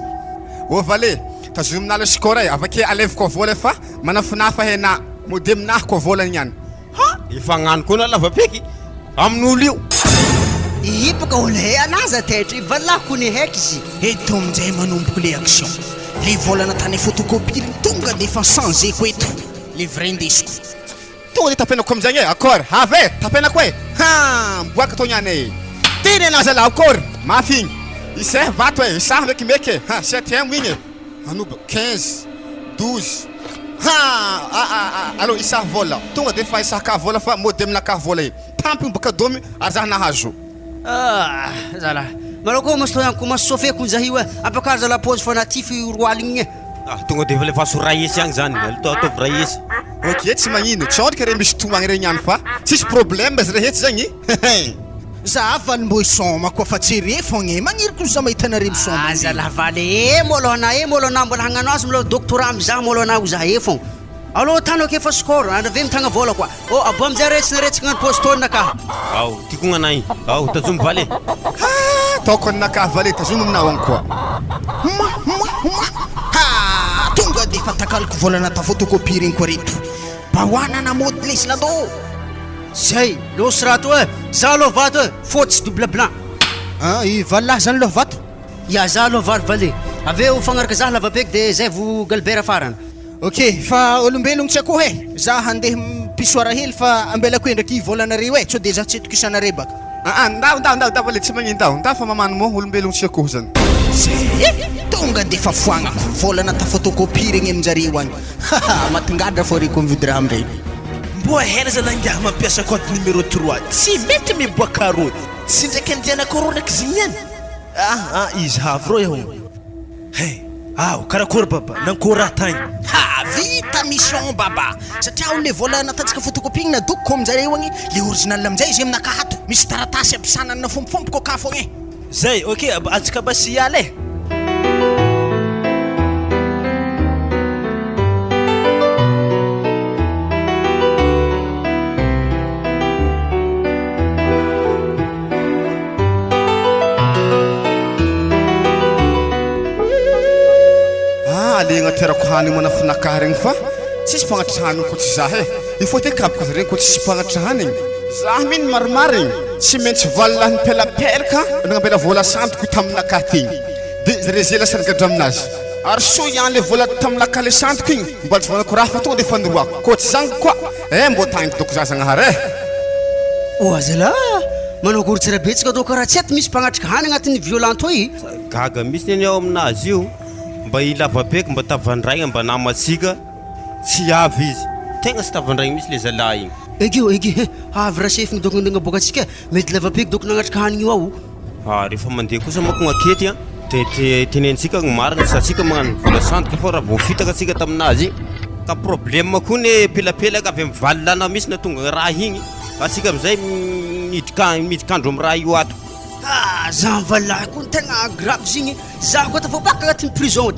valy tazominalo score avake aleviko vola fa manafinafa hena mode aminahy koa vola niany ifagnano koa na lavapeky amin'olo io ibaka olo he anazy tetry valahy ko ny haiky izy eto aminjay manomboko le action le vola natany photocopie tonga de fa changé ko eto le vrai indesiko tonga de tapenako amizagny accord ave tapenako mboaka to niany tiny anazy ala accord mafy igny iseh vato isaha mekimeky 7 igny anoba 15 12 alo isaha vola tonga de fa isaha ka vola fa mode aminakaha vola e tampigny boka domy ary zaho nahazo zalahy malako masitoyako masofeko zahy io apakary zala pose fanatify roaligny tonga dia efa soraisy agny zany ataovy raisy. Ok, tsy magnino tsaotrika re misy tomagny regny any fa tsisy problème izy rehetra zagny. za valimbo isoma koa fa tsy re fogna magniriko za mahitanare misoma aza lavale molona mbola hagnano azy mbola doctorat amizah molona ho za fogna aloha tany oke fa score andrave mitagna vola koa abo amizay retsy naretsy gnano postone ka ao tiako gnanay ao tazomy vale taoko anaka vale tazomy aminao agny koa tonga de fa takaloko volana ta photocopie regny koa reto bahoanana mody lesy lado zay losy rato za aloha vato fotsy double blanc i valahy zany loha vato ya za aloha vary vale aveo fagnaraka za lavapeky de zay vo galbera farany ok fa olombelogno tsy akoho za handeha pisoara hely fa ambelako endraky volanareo so de za tsy etoko isanare baka ndao vale tsy magnino ndao fa mamano mo olombelogno tsy akoho zany tonga de fa foagnako volana ta photocopie regny aminjareo agny matingadra fo reko mividy raha amregny mbo hela zalangiaha mampiasa code numéro 3 tsy mety miboaka rô tsy ndraiky andiana koronaky zigny any izy havy rô yaho karakory baba nankory raha tagny vita mission baba satria le vola natatsika photocopie na dokoko aminjareo agny le original aminjay izy aminakahato misy taratasy ampisanana fompofompoko aka fogna zay ok azaka basy iala alegna terako hanigny manafinaka regny fa tsisy mpagnatra hanigny ko tsy zah il faut te kabaka regny ko tsisy mpagnatra hanigny zah mino marimarigny tsy maintsy valalahy nipelapelaka nagnambela vola santoko taminaka tegny de zare zela saragatra aminazy ary so ihany le vola taminaka le santoko igny mbola tsy vanako raha fa tonga de fanoroako ko tsy zany koa mbo tagniko doko za zagnahary azala manao gory tsira betsika doko raha tsy ety misy mpagnatrika hany agnatin'ny violento gaga misy neny ao aminazy io mba ilavabeky mba tavandraigna mba namatsika tsy avy izy tegna sy tavandraigna misy le zalahy igny ege avy raha sefigny doko andegna boka atsika mety lavabeky doko nagnatrika hanigny io ao rehefa mandeha kosa mako gnakety de tenentsika marina satsika magnano vola santika fa raha voafitaka atsika taminazy ka problème koa ne pelapelaka avy amin'ny valilana misy na tonga raha igny atsika amizay midikandro amin'ny raha io ato za valahy koa tegna grave zigny za koa tafabaka agnatin'ny prison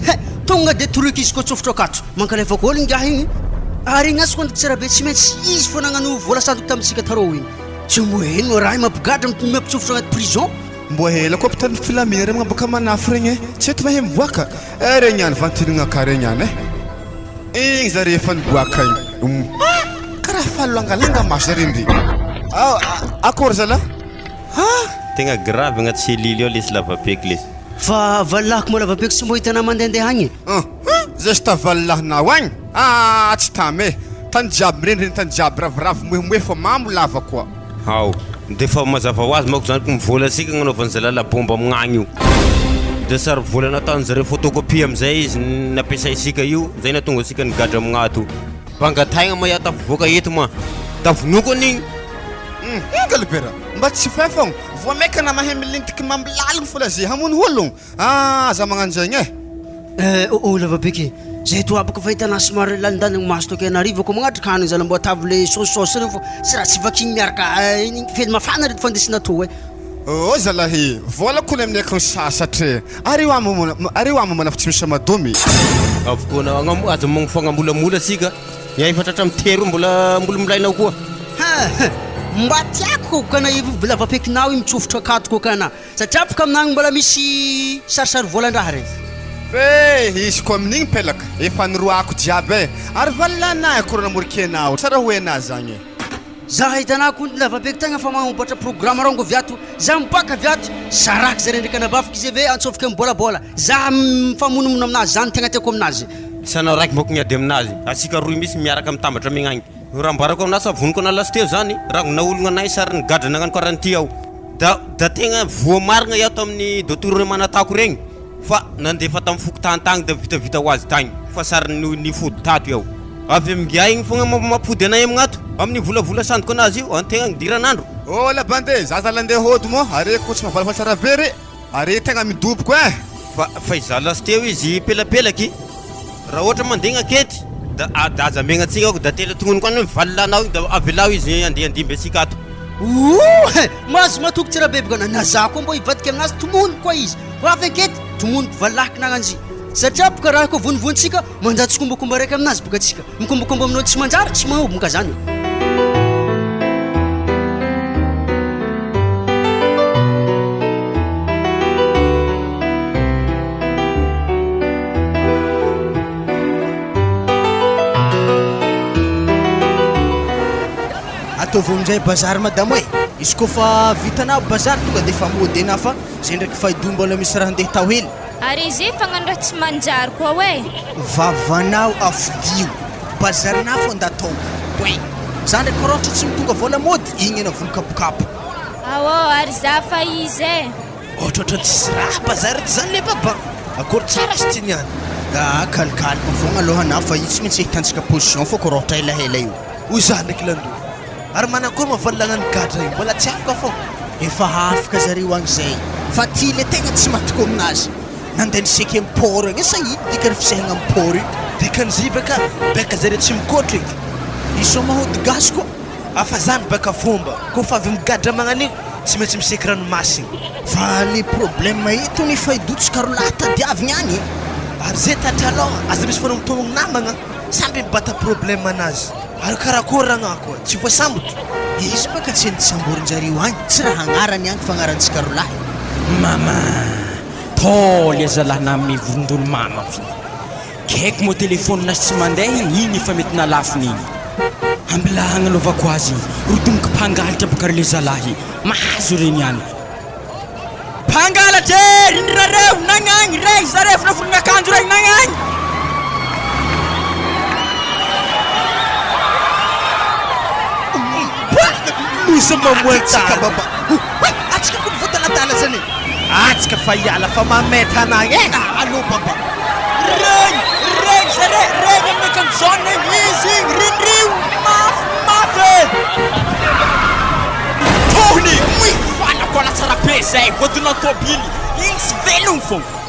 tonga de toroiky izy koa tsofotro akato mankalefako olo ngiahy igny ary igny asy koa ndiko tsara be tsy maintsy izy fo nagnano vola santoko tamitsika tarô igny tsy moheno raha mampigadra mampitsofotro agnaty prison mbo hela koa pitany filamina regny mabaka manafy regny tsy ety mahay miboaka regny any vantinonaka regny any igny zare efa niboaka igny karaha falolongalanga maso zare ndry akory zala tegna grave agnaty selily ao lesy lavabeky lesy fa valilahiko moa lavabeky tsy mbo hitanao mandehandeha agny zay sy tavalilahinao agny tsy tame tany jiaby mirendreny tany jiaby ravoravo moemoe fa mamo lava koa ao de fa mazava ho azy mako zany ko mivola asika gnanaovany zalala bomba amignagny io de sary vola nataony zare photocopie amizay izy nampiasaisika io zay natonga asika nigadra amignato bangataigna ma iaho tafivoaka eto ma tavinoko an'igny galibera mba tsy fefogno voamekana mahay milentiky mambilaligny fola zay hamono ologno za magnano zegny lavabeky zay to abaka fa hitanà somary landanigny maso toke anarivo ko magnatrika hanigny zala mbo atavy le sososy reo fo sy raha tsy vakigny miaraka fely mafana reto fandesina to zalahy vola kony amin'ny akany sasatra ary io amo manafa tsy misy madomy avokona aza mogno fagnambolamola asika iahifatratra mitero mbola milainao koa mba tiako kana lavapekinao i mitsofotra akato koa kana satria baka aminagny mbola misy sarisary volan-draha regny izy ko amin'igny pelaka efa niroako jiaby ary valilana akory namorikenao tsara hoe ana zagny za hitanà koa lavabeky tegna fa magnamboatra programme rongo viato za mipaka viato saraky zare ndraiky anabafiky izy ave antsofoka mibolabola za mifamonomono aminazy zany tegna tiako aminazy sanao raiky mako niady aminazy asika roy misy miaraka mitambatra mignagny raha mbarako aminah savoniko analasy teo zany raha naologna anay sary nigadra nagnano karanty ao da tegna voa marigna iaho tamin'ny docteur manatako regny fa nandefa tamin'ny foko tantagny da vitavita ho azy tagny fa sary nifody tato iaho avy amingia igny fogna mampody anay amignato amin'ny volavola sandiko anazy io antegna nidiranandro labande za zalandeha hody mo are ko tsy mahavalafa tsara be re are tegna midoboko fa izalasy teo izy pelapelaky raha ohatra mandeha akety da azamegna antsika ako da telo tongono koa mivalinanao da avelao izy andiandiamby antsika ato. Mazo matoky tsira bebigana naza koa mbo ivadika aminazy tomono koa izy ko avy akety tomonoko valaky nagnanzy satria boka raha koa vonivonitsika manjato kombokomba raiky aminazy boka atsika mikombokombo aminao tsy manjary tsy mahomboka zany. ataovy amin'izay bazary madamo e izy koa fa vitanao bazary tonga dia efa modena fa zay ndraiky Faïdou mbola misy raha andeha tao hely ary izy fagnano raha tsy manjary koa hoe vavanao afidio bazarinao fo andatao oe za ndraiky fa rohatra tsy mitonga vola mody igny ena volonkapokapo ary za fa izy e ohatrohatra tsisy raha bazary ty zany le baba akory tsara sy tianiany kalikaliko fogna alohanao fa io tsy maintsy hitantsika position fô ko rohatra elaela io hoy za ndraiky landoa ary manakory mavalagna gadra io mbola tsy afaka fô efa afaka zareo agny zay fa ty le tegna tsy matoko aminazy nandeha nisaiky mipôro igny sa ino dika ry fisahagna mipôro io dikan'izy beka zareo tsy mikôtro eky iso mahody gasy koa afa zany baka fomba koa fa avy migadra magnan'io tsy maintsy misaiky ranomasiny fa le problème ito ny Faïdou tsy karolahy tadiavigny agny ary zay tatra aloha aza misy fanamtognogno namagna samby mibata problème anazy ary karakory ragnako tsy voasambotro izy baka tsy eny samborin-jareo agny tsy raha agnarany agny fagnarantsika rolahy mama tôly azalahy nam'ny vorondolo mama fi kaiky mo telefôninasy tsy mandeha igny efa mety nalafiny igny ambilahy agnalovako azy rodomoko mpangalatra baka le zalahy mahazo reny any mpangalatra e rindrareo nagnagny rey zareo efa naforognakanjo rey nagnagny misy mamoatsika baba atsika koa voadaladala zany atsika fa hiala fa mameta anagny e allo baba rey zareo rey amin'akanjone izy rindrio mafy tony mifanako ala tsara be zay vodina tobily igny sy velogno fogna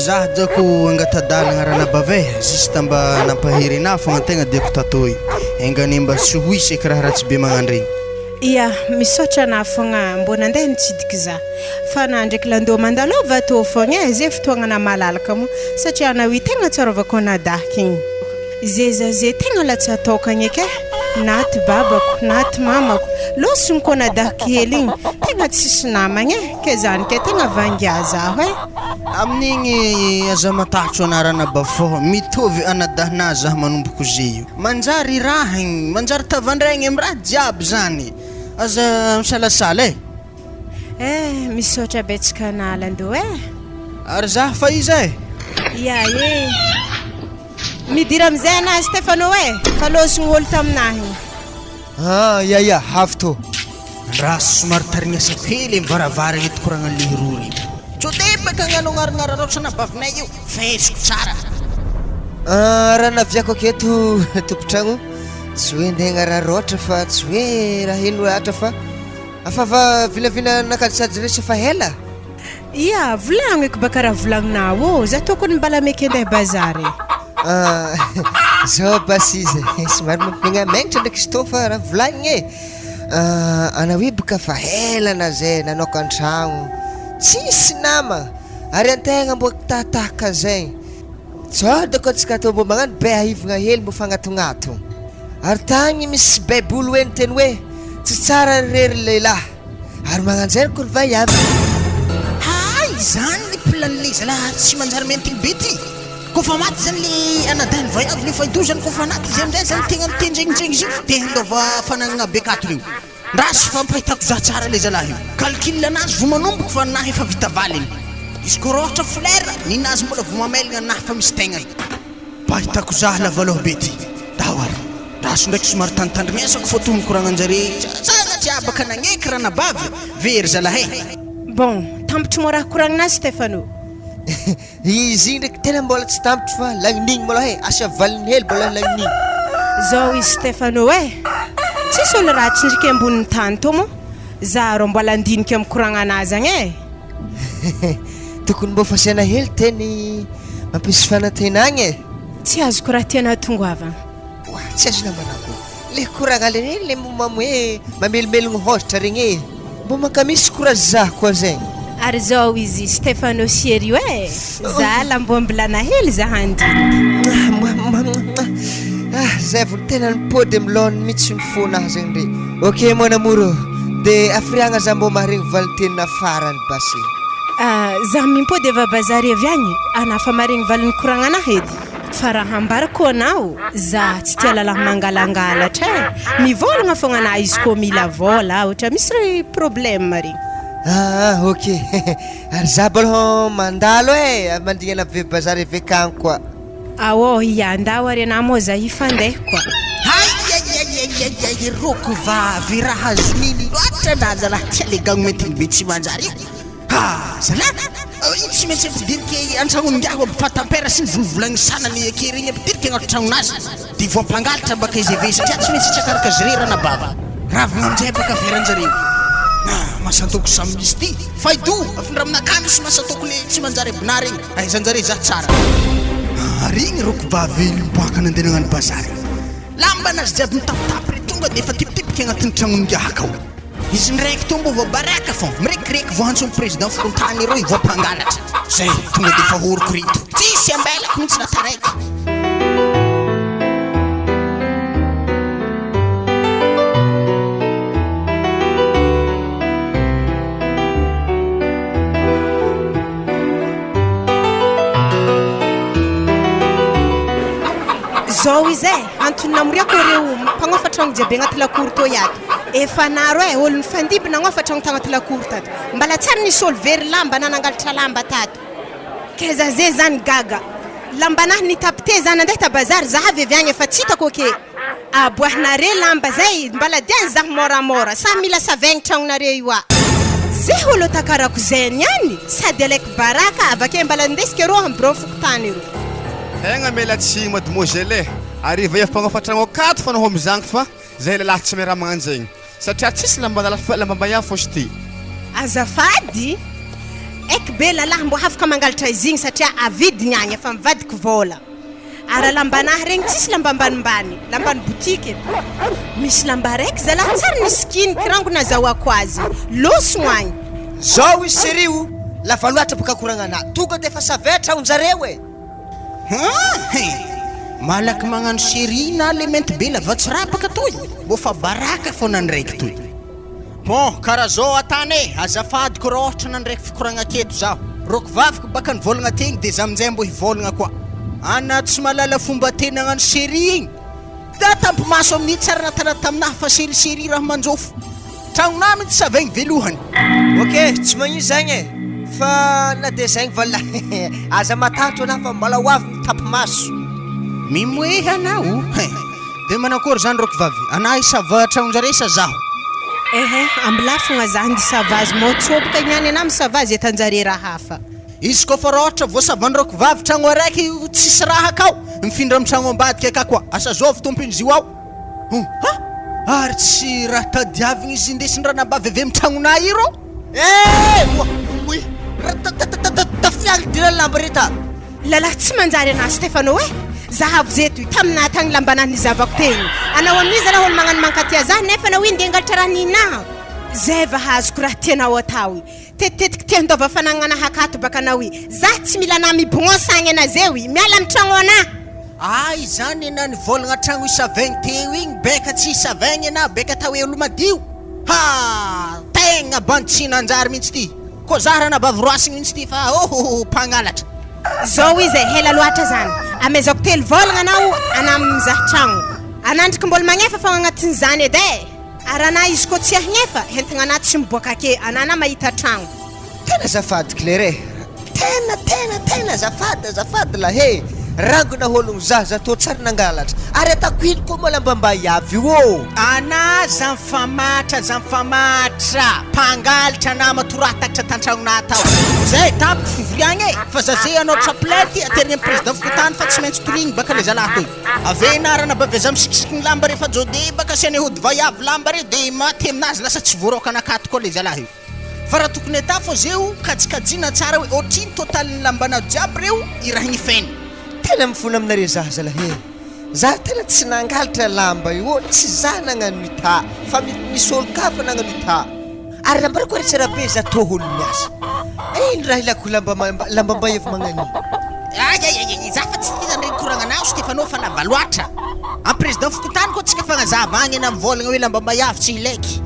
za dako angatadalagna raha nabave juste mba nampaherina fogna tegna diako tatoy engany mba tsy ho isaiky raha tsy be magnandregny ia misaotra na fogna mbo nandeha nitsidiky za fa na ndraiky landoa mandalova atô fogna e zay fotoagnana malalaka mo satria anao i tegna tsarovako anadaky igny zay tegna latsy ataokagny eky e naty babako naty mamako losony ko nadaky hely igny tegna tsisy namagny e ke zany ke tegna vangia zaho e amin'igny aza matahotro anarana bafo mitovy anadahana zaho manomboko zay io manjary raha igny manjary tavandraigny amin'ny raha jiaby zany aza misalasala misaotra betsaka analando e ary zaho fa izy e ia midira amizay anazy Stefano e fa losogny olo taminahy ia havy tô raha somary tarignasa pely mivaravara eto koragnan'le rory tsodebaka agnano agnarognara roatra nabavinay io fesiko tsara raha naviako aketo tompotragno tsy hoe ndeha agnaraha roatra fa tsy hoe raha ino atra fa afava vilavila nakajisady resy fa hela ia volagno eky baka raha volagninao za tokony mbala meky andeha bazary zao basy izy somary mampimegnamegnatra ndraiky izy tô fa raha volagniny e anao hoe boka fa helana zay nanaoko an-tragno tsisy nama ary antegna mbo tahatahaka zay tsodako atsika atao mbo magnano be ahivagna hely mbo fagnatognato ary tagny misy baibolo hoe niteny hoe tsy tsara rery lehilahy ary magnanjay kory va iavy zany le planle zalahy tsy manjary mentigny be ty kofa maty zany le anadany vaiavy le Faïdou zany kofa naty izy amizay zany tegna mitendregnitegny izy io te ndova fanagnana bekato reo rasy fampahitako za tsara le zalahy io calcul anazy vo manomboko fa nahy efa vita valiny izy ko rohatra flera ninazy mbola vo mamelagna nahy fa misy tegnany pahitako za lavaloha be ty dawary rasy ndraiky somary tantandrinesako fô tomy koragnanjare zaza tsy abaka nagneky raha nabavy very zalahy bon tambotry mo raha koragninazy Stefano izy ndraiky tena mbola tsy tampitry fa lagniny mbola he asa valiny hely mbola lagniny zao izy Stefano tsisy olo raha tsindriky ambonin'ny tany to mo za rô mbola andiniky amin'ny koragna anazy agny tokony mbo fasiana hely teny mampisy fanantenagny tsy azoko raha tiana tongoavana tsy azo namanako le koragna le le momamo hoe mamelomelogno hôzatra regny mbo makamisy koraza koa zegny ary zao izy Stefano Sieri za lambombolana hely za handiniky zay volo tena nipody milôny mihitsy ny fona zegny re ok mon amour de afriagna za mbo maharegny valitenina farany basy za mimpody eva bazary avy agny anafa maregny valiny koragna anahy edy fa raha ambarako anao za tsy tia lalahy mangalangalatra mivolagna fogna anah izy ko mila vola ohatra misy problème regny ok ary za bôla mandalo mandignana be bazary avy akagny koa iandao ary anah moa za ifandeha koa roko vavy raha zoniny loatra na zalahy tia le gagnomentiny be tsy manjary io zalahy tsy maintsy ampidirika an-tragnon'ngiaho fatampera sy ny volovolagny sanany ake regny ampidirika agnaty tragnonazy dia voampangalatra baka izy ave satria tsy maintsy tsakaraka zirerana bava ravina amin'izay baka veranjareo masantoko samy misy ty Faïdou afindra aminakamy sy masantoko le tsy manjary abina regny aizanjare za tsara regny roko vavy miboaka nandeha nagnano bazary lamba nazy jiaby mitapitapy re tonga dia efa tipitipika agnatin'ny tragnon'ngiahaka ao izy ndraiky to mbo voabaraka fô mirekireky voantsony président forontany reo voampangalatra zay tonga dia efa horoko rito tsisy ambelako mihitsy nataraiky zao izy antony namoriako reo mpagnofa tragno jiaby agnaty lakoro to yato efa naro olo nifandimby nagnofa tragno tagnaty lakoro tato mbala tsara nisy olo very lamba nanangalatra lamba tato keza zay zany gaga lamba nahy nitapite zany andeha ta bazary zahavy avy agny efa tsy hitako ke aboahinare lamba zay mbala diany zah moramora sa mila savaigny tragnonare io zay olo takarako zay niany sady alaiky baraka avake mbala ndesika rô ambirô fokotany ro tegna melatsy mademoiselle ariva efa mpagnofa tragno akato fa naho mizangy fa zay lelahy tsy mera magnano zegny satria tsisy lamba ihany fô sy ty azafady eky be lalahy mbo afaka mangalatra izy igny satria avidiny agny efa mivadiky vola ara lambanahy regny tsisy lamba ambanimbany lambany botike misy lamba raiky zalahy tsara niskiny kirangona zahoako azy losogno agny zao izy serio lafa loatra boka koragna ana tonga dia efa savatra onjareo malaky magnano série na le mainty be lavatsirapaka toy mbo fa baraka fô nandraiky toy bon karaha zao atany azafadiko raha ohatra nandraiky fikoragna aketo zaho roko vaviko baka nivolagna tegny dia za amin'izay mbo hivolagna koa ana tsy malala fomba teny agnano série igny da tampimaso amin'ny tsara natana taminahy fa série raha manjofo tragnonah mitsy savaigny velohany ok tsy magnino zagny fa na dia zegny vala aza matatro anah fa mbola hoavy mitapy-maso mimoehy anao dia manakory zany roko vavy anah isava tragnonjare sa zaho ambilà fogna za ndisava azy motsoboka ignany anah misava azy etanjare raha hafa izy koa fa raha ohatra voasavany roko vavy tragno araiky tsisy raha akao mifindra amin'ny tragno ambadika aka koa asa zovy tompony zio ao ary tsy raha tadiavigny izy indesin-dranabavy avy amin'ny tragnonah io rô tafiagidira lamba reta lalahy tsy manjary anah Stefano zahavo zeto taminah tagny lambanahy nizavako tegny anao amin'izy raha olo magnano mankatia za nefa na hoe ndengalatra raha ninah zay vahazoko raha tianao atao tetitetika tiandova fanagnanahy akato baka anao za tsy mila anah mibognosa agny ana zay miala amin'ny tragno anah zany ana nivolagna tragno isavaigny teo igny beka tsy isavaigny ana beka atao hoe olo madio tegna bantsina anjary mihitsy ty ko za raha nabavy-roasiny mihitsy ty fa mpangalatra zao izy hela loatra zany amezako telo volagna anao anah mizaha tragno anandriky mbola magnefa fa agnatin'ny zany edy ary anah izy ko tsy ahignefa hentigna anah tsy miboaka ake anana mahita tragno tena zafady claire tena azafady lahe rangona ologno zaza tô tsara nangalatra ary atako ino koa moa lambamba avy io ana za mifamatra mpangalitra na matoratakatra tantragnona tao zay tapiko fivoriagny e fa za zay anao traplety aterigny amin'ny président fokotany fa tsy maintsy torigny baka le zalahy toy ave narana bavy za misikisikiny lamba re fa jody baka asiany hody vaiavy lamba re de maty aminazy lasa tsy voarokana akato koa le zalahy io fa raha tokony ata fô zeo kajikajina tsara hoe ohatriny totalin'ny lambanao jiaby reo i raha igny tena mifona aminare zazalahy za tena tsy nangalatra lamba io tsy za nagnano ita fa misy olo kafa nagnano ita ary lamba rako retsara be za tô olo miasa ino raha ilako lambamba efa magnano za fa tsy tia ndraiky koragnanao Stéphano fa lava loatra amin'ny président fokotany koa tsika fagnazava agny na mivolagna hoe lambamba yavy tsy ilaiky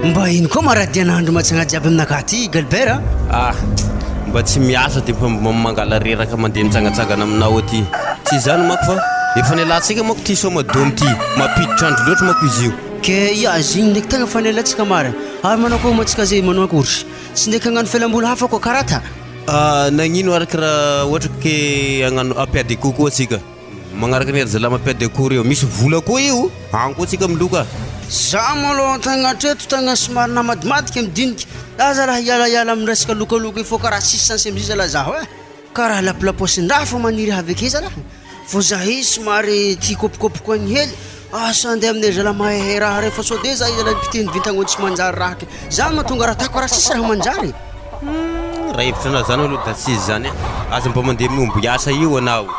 mba ino koa maradianandro matsagna jiaby aminaka ty Galbert mba tsy miasa dia mba mangala reraka mandeha mitsangatsangana aminao aty tsy zany mako fa efa nialatsika mako ty somadômy ty mampiditra andro loatra mako izy io ke ia zigny ndraiky tegna fanelatsika marina ary manao koa matsika zay manao akory tsy ndraiky hagnano fialamboly hafa koa karaha ta nagnino araky raha ohatra ke hagnano apiade coco atsika magnaraka ny ery zalahy mapiade coco reo misy vola koa io agny koa atsika miloka za malo tagna treto tagna somary namadimadiky midinika za raha iala amin'ny resaka lokaloko ifo karaha sisy sansy amizay zala zaho e karaha laplaposin-draha fa maniry aveke zalahy fô za izy somary ty kopikopiko agny hely asa andeha aminay zala mahay raha re fa sao de za izy ala pitiny vintagno tsy manjary raha ke za mahatonga raha tako raha sisy raha manjary raha hevitra anao zany aloha da tsisy zany e aza mba mandeha miomby asa io anao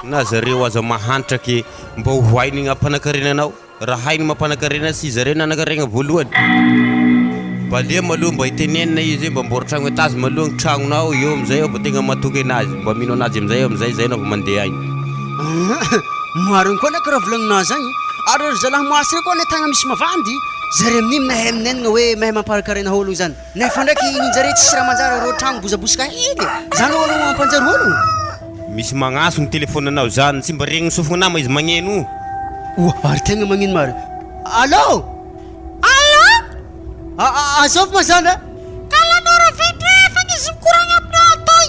na zareo aza mahanitra ke mba hohainy ampanakarenanao raha hainy mampanakarenana sy zareo nanakaregna voalohany balea maloha mba hitenenina izy mba mboratragno etazy maloha ny tragnonao eo amizay ao mba tegna matoky anazy mba mino anazy amizay eo amizay zay nao mba mandeha agny mariny koa naka raha volagninao zagny ary ry zalahy moasy re koa ne tagna misy mavandy zare amin'iny nahay aminenagna hoe mahay mamparakarena ologno zany nefa ndraiky ninjare tsisy raha manjary reo tragno bozabosika hely zany olo mampanjary ologno misy magnaso ny telefonanao zany tsy mba regny sofogna nama izy magneno ary tegna magnino mary allo azovy mazana kalanora vidrefagny izy mikoragna aminao toy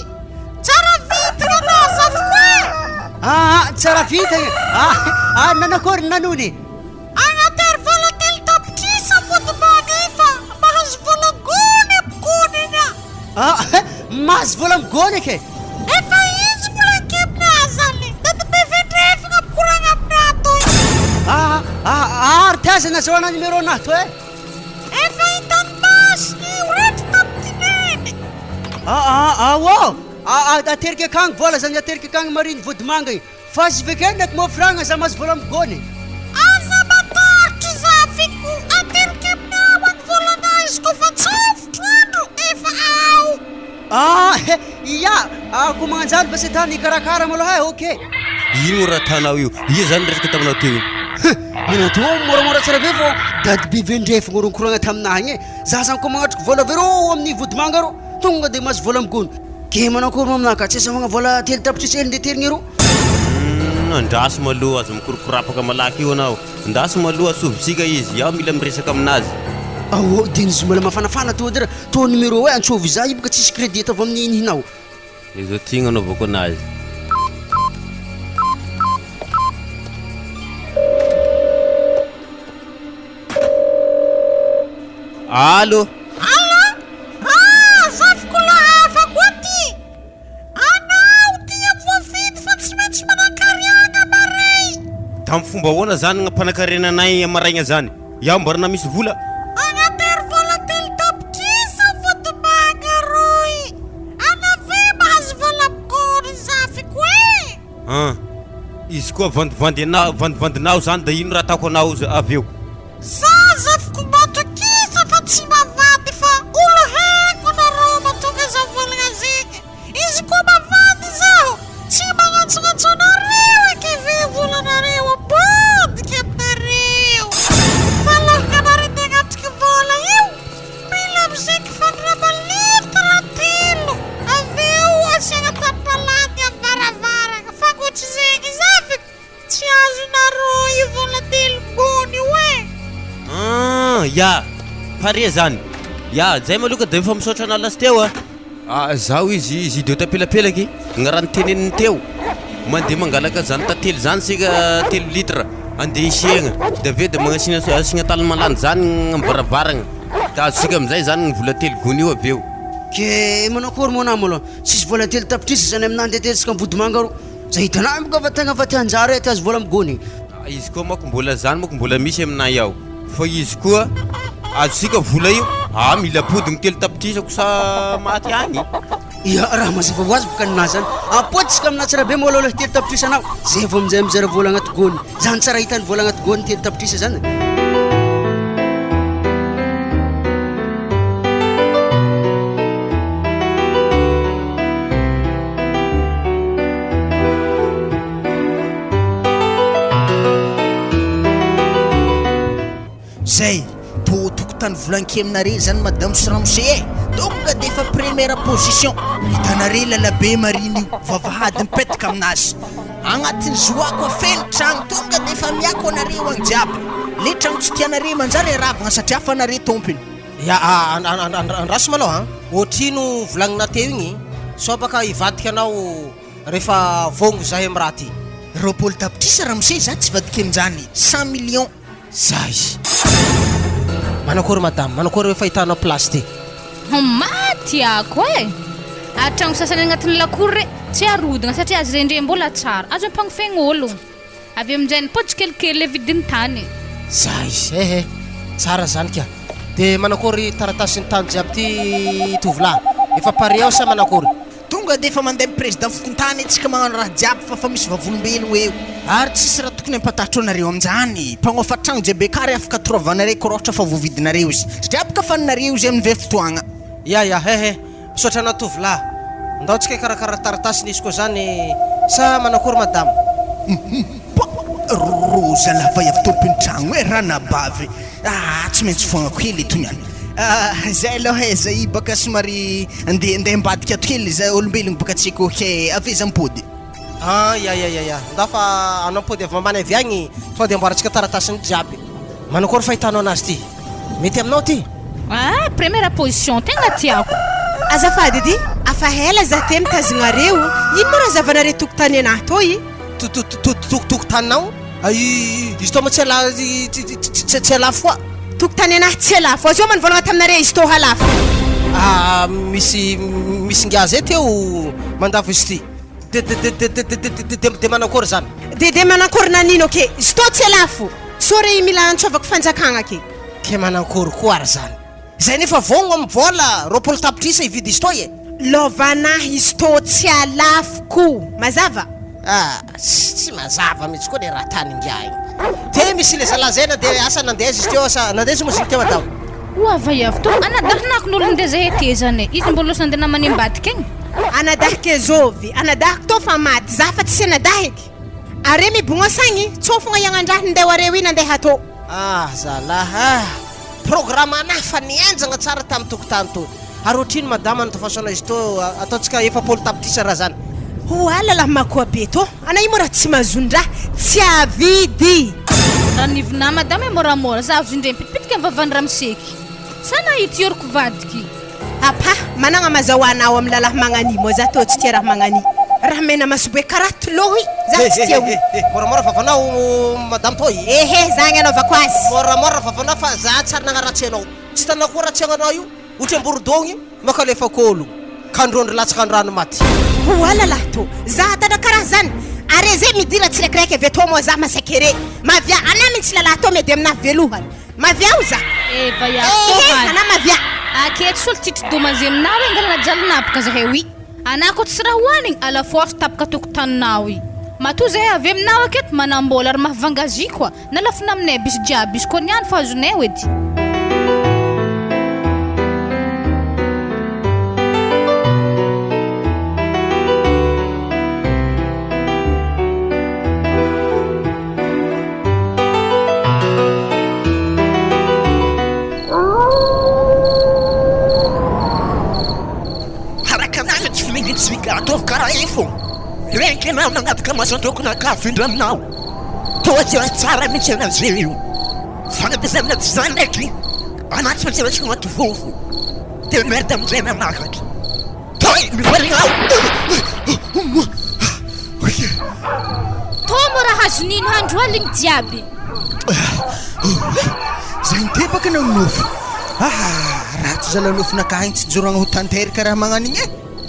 tsara vitina na azavoko e tsara vitagna nanakory nanony agnatery vola telo tapitrisa vodimanga ifa mahazo vola gony amigony igny mahazo vola amigony ke efa izy vola kepina zany dady be vidrefagna mikoragna aminao toy ary tiaza nazahoana numéro anahy to e efa hitany masiny orety tapitineny aterika akagny vola zany aterika akagny mariny vodimanga igny fa azy veke ndraiky moafragna za mahazo vola amigony aza matarotry za fiko aterika aminao any volana izy kofa tsavotro andro efa ao ko magnanjany ba se tany karakara maloha ok ino raha tanao io ia zany resaka taminao teo anao to moramora tsara be fô dady be vendrefagna ro koragna taminahy igny e za zany koa magnatriky vola avy rô amin'ny vodimanga rô tonga de mahazo vola amigony ke manao kory maminaka tsy azamagna vola telo tapitrisa hely ndeterigny rô andraso maloha aza mikorokorapaka malaky io anao andasy maloha asovisika izy iaho mila miresaka aminazy de nizy mbola mafanafana to dera to numéro hoe antsovy za io baka tsisy crédit avy amin'ny inihinao izy tigna anaovako anazy allo zavoko lahafa koa ty anao tia voavidy fa tsy maintsy manakariagna maray da amin'ny fomba ahoana zany gnampanakarenanay amaraigna zany iaho mbarana misy vola agnatery vola telo tapitrisa vodimanga roy anave mahazo vola amigony zafiko e izy koa vandivandinao zany da ino raha ataoko anao avy eo zafiko matokisa fa tsy mavandy fa olo heko nareo matonga za volagna zegny izy koa mavandy zaho tsy magnatsognatsy anareo akeve volanareo abodiky aminareo falohaka nareny agnatriky vola io mila amizaiky fandramalita latelo aveo asiagna tampalady amin'ny varavarana fangoatry zay ya pare zany ya zay maloka de efa misaotra analasy teo zaho izy deo tapelapelaky gnarany teneniny teo mandeha mangalaka zany tately zany sika 3 litre andeha isiagna de aveo de magnasina tany malany zany ambaravaragna da azosika amizay zany ny vola telo gony io aveo ke manakory moana molo sisy vola telo tapitrisa zany aminany tetesika mivody mangaro zay hitanao moka fa tegna fa tianjara ty azy vola migony izy koa mako mbola zany mako mbola misy aminay ao fa izy koa azosika vola io mila podigny telo tapitrisa ko sa maty agny ya raha mazava ho azy boka ninazy zany apotisika amina tsara be molo le telo tapitrisa anao zay vao amizay mizara vola agnaty gony zany tsara hitany vola agnaty gony telo tapitrisa zany zay tokotany volanke aminare zany madame Sramose tonga de efa première position hitanare lalabe mariny io vavahady mipetaka aminazy agnatin'ny zoako afely tragno tonga de efa miako anareo agny jiaby le tragno tsy tianare manjary aravagna satria fa anare tompiny ya andraso malao ohatrino volagnina teo igny so baka ivadika anao rehefa vongo zahay amy raha ty roapolo tapitrisa Ramose za tsy vadika aminjany 100 millions zay manakory madame manakory efa hitanao place ty maty ako atragno sasany agnatin'ny lakory tsy arodagna satria azy rendre mbola tsara azo ampagnofegna olo avy aminjay nipotsy kelikely le vidiny tany zay tsara zany kia de manakory taratasiny tany jiaby ty tovolahy efa pare ao sa manakory tonga de efa mandeha président fokontany atsika magnano raha jiaby fa misy vavolombelo eo ary tsisy raha tokony ampatatro anareo aminjany mpagnofa tragno jebekary afaka trovanareo korohatra fa voavidinareo izy satria apaka faninareo izy amin'ny ve-fotoagna ya misaotra ana tovolahy ndao tsika karakara taratasiny izy koa zany sa manakory madame roza lava avy tompiny tragno ranabavy tsy maintsy foagna kely tonyany zay aloha zay baka somary andeha ambadika kely zay olombelogno baka tsiko ke aveza mpody ya nda fa anao mpody avy mamana avy agny to de amboaratsika taratasiny jiaby manakory fahitanao anazy ty mety aminao ty première position tegna tiako azafady edy afa hela za te mitazignareo ino mo raha zavanare tokotany anahy toy tokotaninao izy to ma tsy ala foa tokotany anahy tsy alafo azo many volagna taminare izy to halafo misy ngiazy teo mandavo izy ty de manakory zany de manakory nanino ke izy to tsy alafo sore mila antsovako fanjakagna ke manakory koa ary zany zay nefa vogno amy vola roapolo tapitrisa ividy izy to lovanahy izy to tsy alafoko mazava tsy mazava mihitsy koa le raha tany ngia igny te misy le zalazena de asa nandeha izy teo asa nandeha izy mozika teo madamo avay to anadahinako n'olo ndeha zahay ty zany izy mbola sandeha namany ambadika igny anadahika zovy anadahiko to fa maty za fa tsy anadahiky are mibogna sagny tsofogna iagnan-drahy ndeha areo iny andeha to zalaha programme anahy fa nienjagna tsara tamy tokotany to ary ohatrino madame anatofasoana izy to ataotsika efapolo tapitrisa raha zany alala makoa be to ana imo raha tsy mazondraha tsy avidy raha nivina madame moramora za avy indray mipitipitika amy vavany Ramseky sana ity oroko vadiky apa managna mazahoanao amy lalahy magnanimo za to tsy tia raha magnani raha mena masoboe karaha tolohy za tsy tia moramora vavanao madame to zagny anaovako azy moramora vavanao fa za tsara nagnaratsy anao tsy tanao koa raha tsy agnanao io ohatra amborodogny makalefakolo kandrondro latsaka andrano maty alalahy to za tana karaha zany are zay midira tsirekireky avy to moa za masekere mavia ana mintsy lalahy to medy aminahy velohany mavia o za ana mavia aketo solo titry domanzy aminao engalana jalinapaka zahay oi ana ko tsy raha hoanigny ala force tapaka tokotaninao i mato zahay avy aminao aketo manambola ary mahavangazy koa nalafina aminay bisy jiaby izy koa niany fa azonay edy Atov karaha ifo renky anao nagnatika Masantokon'i kafindra aminao toa tsy tsara mihitsy anazy io fanatezamina tsy zany ndraiky anaty matsiratsy agnaty vovo de merda amizay nanakatra toy mivarigna Tomo raha azonino handro aligny jiaby zay nitebaka na nofo ratsy zala nofonakahy tsy joragna ho tanteraka raha magnano igny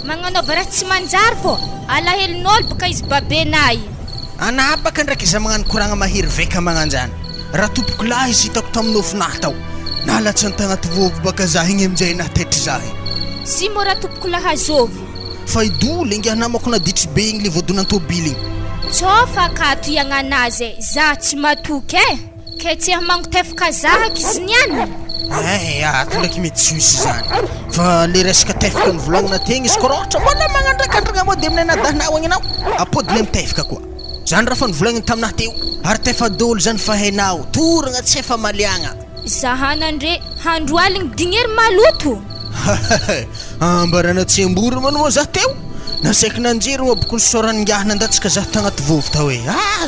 magnanaova raha tsy manjary fô alahelin'olo baka izy babenay anabaka ndraiky iza magnano koragna mahery veka magnanjany raha tompoko lahy izy hitako tamin'ny nofonah tao nalatsy antagnaty vovo baka zah igny amizay natetry zahy sy mo raha tompoko lahazovy Faïdou lengiah namako naditry be igny le voadonantôbily igny tsofa akato iagnanazy za tsy matoky ke tsy hamango tefaka zahaka izy niany ato ndraiky mety tsy misy zany fa le resaka tefaka ny volagnina tegna izy ko raha ohatra mbola magnandrakandrigna moa de aminay nadahnao agny anao apodiny amy tefaka koa zany raha fa nivolagniny taminah teo ary tefadolo zany fa hainao toragna tsy efa maliagna zahanandre handro aligny dignery maloto ambarana tsy ambory mano moa zah teo nasaiky nanjery oaboko ny soraningahana andatsika zah tagnaty vovo ta hoe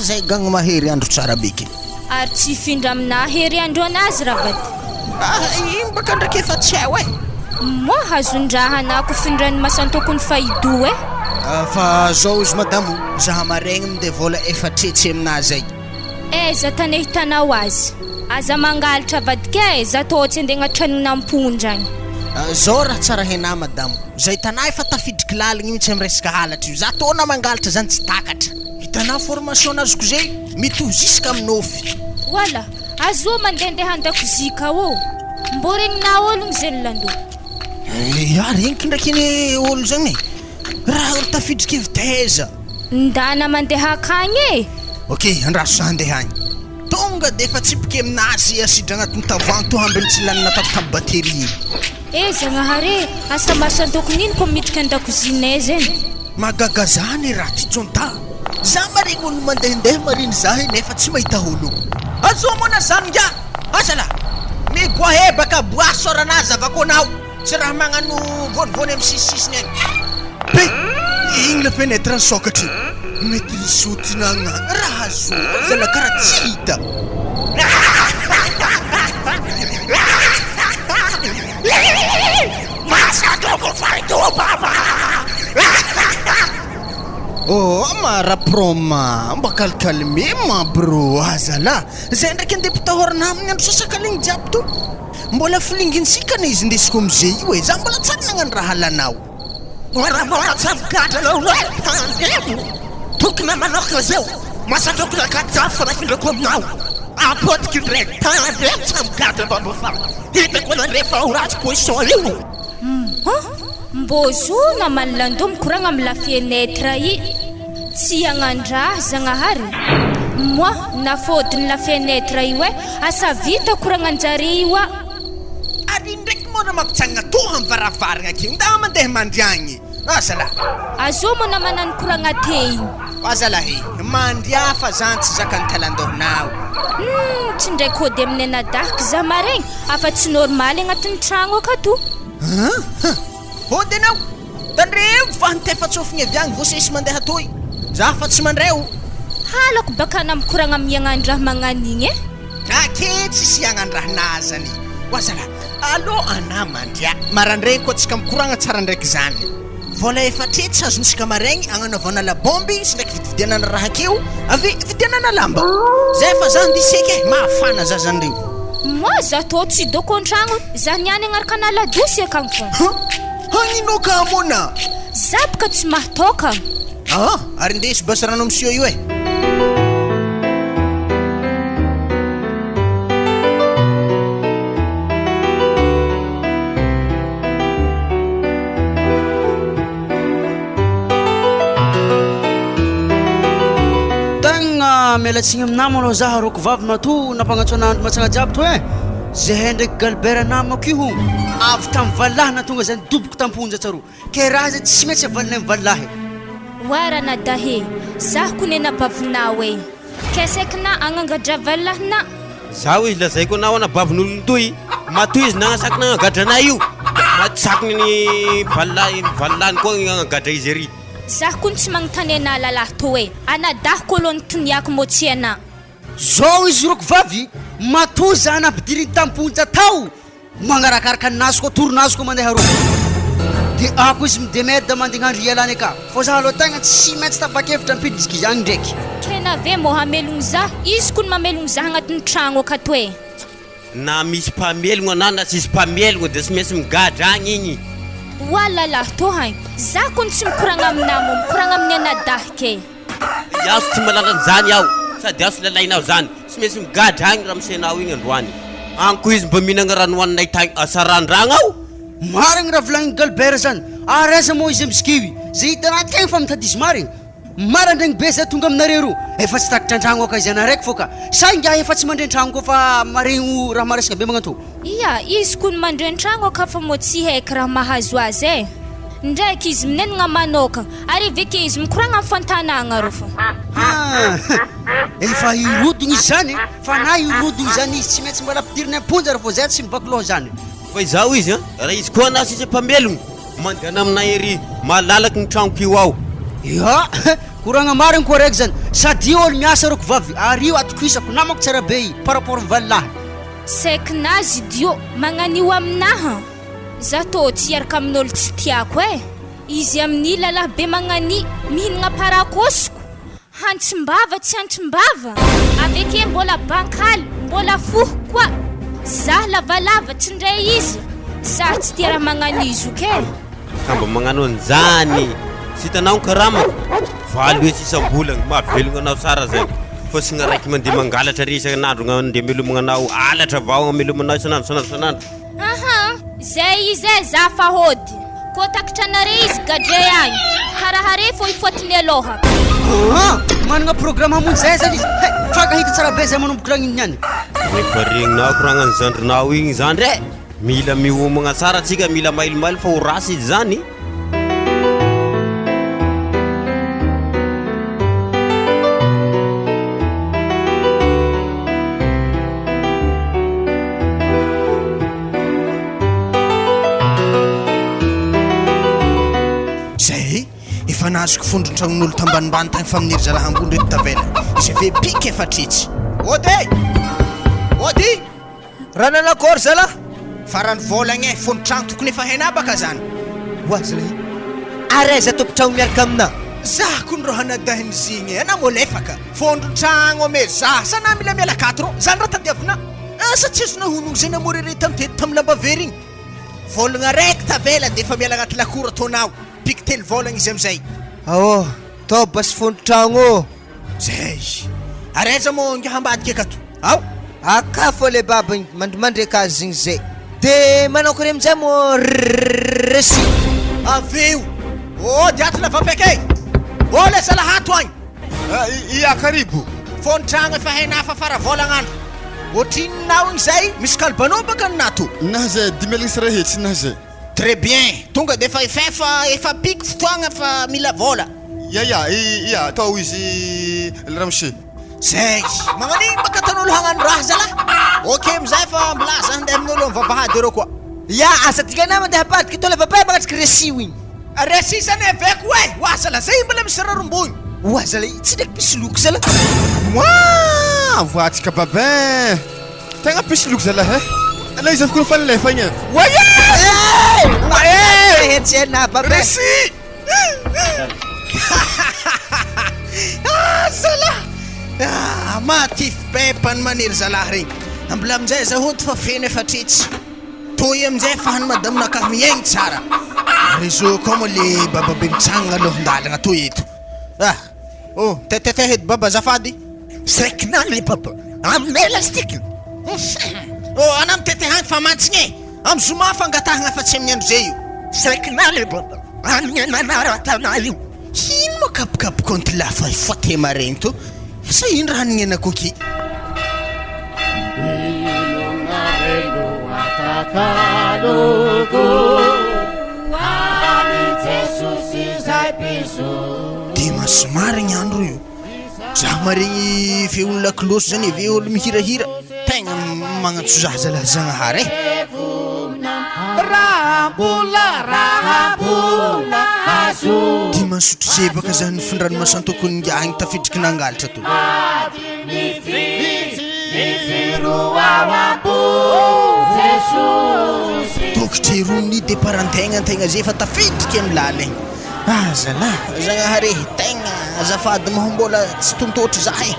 zay gagna mahery andro tsara beky ary tsy hifindra aminah hery andro anazy raha vady igny baka ndraiky efa tsy ao moa hazondrahanako findrany Masantokon'i Faïdou fa zao izy madamo zaha maregny minde vola efa tretsy aminah zay za tane hitanao azy aza mangalatra vadike za totsy andeha agnatranoina ampondragny zao raha tsara hainah madamo zay tanah efa tafidriky laligny mihitsy amy resaka halatra io za tona mangalatra zany tsy takatra hitanah formation azoko zay mitohy ziska amy nofy wala azo mandehandeha andakozika mbô regnina ologno zany lando regniky ndraiky iny olo zany raha olo tafidriky evy taiza ndana mandeha akagny ok andraso za andeha agny tonga de efa tsipika aminazy asidra agnatin'ny tavoangy to hambiny tsy lanina tato tamin'ny batery zagnahare asa Masantokon'i iny ko midriky andakozinay zany magaga zany raha ty jonta za maregny olo mandehandeha mariny zahy nefa tsy mahita olo azo mona zamga azala miboahe baka boaso ranazy avako anao tsy raha magnano vonivony amy sisisiny agny be igny la fenetre ny sokatry mety isotinagna raha zo zala karaha tsy hita Masantoko Faïdou baba maraproma mba kalkalme ma bro azala zay ndraiky andeha mpitahorana aminy andro sasakaligny jiaby to mbola filinginsika na izy ndesiko amizay io za mbola tsara nagnano raha halanao moramora tsamgadranao tandemo tokony manoka zao Masantoko nakajafo fanafindrako aminao apodiky ndraiky tandemo tsamgadra mbamofa hitako narefa ho ratsy position io mbô zo namanilando mikoragna amy la fenetre i tsy hagnandraha zagnahary moi nafodiny la fenetre io asa vita koragnan-jare io ary ndraiky mona mampitsanagna toha amy varavaragna ake nda mandeha mandriagny azala azo mo na manano koragna te igny azala mandria fa zany tsy zakany talandohnao tsy ndraiky hody aminay nadahaky za maregny afa tsy normaly agnatin'ny tragno akato hody anao tandreo fa nitefatsofigny avy agny vosesy mandeha toy za fa tsy mandreo halako baka namikoragna miagnandraha magnanigny ake tsy sy agnandrahanazany oazala allo ana mandria marandregny koa tsika mikoragna tsara ndraiky zany vola efa tretsy azontsika maregny agnanaovana labomby sy ndraiky vidividianana raha akeo avy vidianana lamba zay fa za ndiseky mahafana za zany reo moi za to tsy doko an-tragno za niany agnaraka analadosy akagny fa hagninoka amona za baka tsy mahatoka ary ndesy basy rano monsieur io mialatsigny aminah malô zaho roko vavy mato nampagnatsoanandro matsagna jiaby to zahay ndraiky galbert namako io avy tamy valahy na tonga zany doboko tamponja tsaro ke raha zay tsy maintsy avalinay amy valahy wara nadahe zaho kone nabavinao kesekina agnangadra valahina zaho izy lazaiko anao anabavin'olony toy matoy izy nagnasakina agnagadranay io matsakiny ny valahiny koa agnagadra izy ery zaho koa tsy magnotany ana lalahy to anadahako aloha toniako motsy ana zao izy roko vavy mato za napidiriny tamponja tao Mangarakaraka nazy koa toronazy koa mandeha roa. Dia ako izy midemede mandegnandro ialany aka. Fa zaho aloha tegna tsy maintsy tapa-kevitra ampiditsika izany ndraiky. Kena ve mo hamelogno za? Izy koa mamelogno za agnatin'ny tragno akato e. Na misy mpamelogno anao na tsisy mpamelogno dia tsy maintsy migadra agny igny. Walala to hain. Za koa tsy mikoragna aminamo, mikoragna amin'ny anadahy ke. Iaho tsy malalany zany aho. Sady aho sy lalainao zany. Tsy maintsy migadra agny raha misenao igny androany. Anko izy mba mihinagna rano hoaninay saran-dragno aho. Marigny raha volagny Galbert zany. Araiza moa izy amisikiwy. Zay hitanao tegna fa mitadizy marigny. Marandragny be zay tonga aminareo roa. Efa tsy takitra an-tragno aka izy anaraiky foka. Sainga efa tsy mandre an-tragno koa fa maregno raha maresaka be magnanto. Ia, izy koa mandre an-tragno aka fa mo tsy haiko raha mahazo azy e. Ndraiky izy minenagna manokagna ary veke izy mikoragna amin'ny fantanagna ro fa. Efa irodogny izy zany fa na irodogny zany izy tsy maintsy mbola ampidiriny amponja raha vao zay tsy mibakoloha zany. Fa izaho izy raha izy koa anao sisy mpamelogno mandehana aminay ery malalaky ny tragnoko io ao. Ya, koragna marigny koa raiky zany. Sady io olo miasa roko vavy ary io atokisako namako tsara be i par rapport valalahy. Saikinazy dio magnanio aminaha. Za to tsy iaraka amin'olo tsy tiako e. Izy amin'ny lalahy be magnani mihinagna parakosiko. Hantsimbava tsy hantsimbava. Aveke mbola bankaly, mbola foho koa. Za lavalava tsy ndray izy. Za tsy tia raha magnano izy ke. Kamba magnano an'izany. Sy hitanao karama. Valo hoe isam-bolagna mahavelogna anao tsara zay. Fa sy raiky mandeha mangalatra ry isan'andro mandeha melomagna anao alatra vao melomana sanandro. Zay izy za fa hody. Koa takitra nare izy gadre agny. Karahare fo ifotony aloha. Managna programme hamonjy zay zany izy. Fankahita tsara be zay manomboka raha igny niany. Rehefa regninao koragna ny zandrinao igny zany re. Mila miomagna tsara atsika, mila mailimaily fa ho rasy izy zany. Efa nazoko fondron-tragnon'olo tambanimbany tagny fa miniry zalahy ambony reto tavela. Izy ave piky efa tritsy. Ody! Raha nanakôry zalahy? Farany volagna e, fondron-tragno tokony efa haina baka zany. Oa zalahy. Araiza tompo-tragno miaraka amina. Zah koa ro hanadahiny zigny ana molefaka. Fondron-tragno ame zah sana mila miala katro. Zany raha tadiavina. Satria izy nahonogno zay namorere tamiteto tamin'ny lambavery igny. Volagna raiky tavela dia efa miala agnaty lakoro ataonao. Piky telo volagna izy amizay. Tô basy fondron-tragno. Zay. Araiza mo nge hambadika akato. Ao. Aka fô le baba mandreka azy igny zay. De manao kory amizay mo resi. Aveo. Diato la vapeke. Le salahato agny. Ia karibu. Fondron-tragno efa haina fa fara volagn'andro. Ohatrinao igny zay misy kalibanao baka nato. Naza dimeligny sara hetsy naza. Très bien. Tonga defa efa piky fotoagna fa mila vola. Ia, tao izy ramche. Zay. Magnan'igny baka tan'olo hagnano raha zalahy. Ok amizay fa mbilaza andeha amin'olo mivavahady ereo koa. Ya, asa tika na mandeha ambadiky tô le papay magnatriky resi igny. Resi zany aveko e. Oa zala zay mbola misy rarombony. Oa zala tsy ndraiky pisy loko zala. Voatsika babin. Tegna pisy loko zalahy. Ala izy avy koa fa lefa igny. Hetsy na babin. Resi. Zalahy. Matify pepany maniry zalahy regny. Ambola amizay zahody fa feno efa tritsy. Toy amizay fahany madamo nakahy miaigny tsara. Réseau koa moa le bababe mitsanagna alohan-dalagna toy eto. Tetete hedy baba zafady. Saikina le baba. Aminay lastikiny. Ana mitete hany fa mantsiny e. Am zoma fangatahagna fa tsy amin'ny andro zay io. Saikina le baba. Amin'ny ananara ataon'ny io. Ino mo kapokapoko anty lafa ifote maregny to? Sa ino raha nignena koky? Dimanche marigny andro io. Zaho maregny feon'ny lakolosy zany ave olo mihirahira. Tegna magnantso zaho zalahy Zagnahary e. Dimanche sotrisebaka zany findrano Masantokon'i agny tafidriky nangalatra to. Jesu kitreron'ny deparantegna antegna zay fa tafidriky amin'ny lala igny zalahy zagnahary tegna azafady mahombola tsy tontotra zahay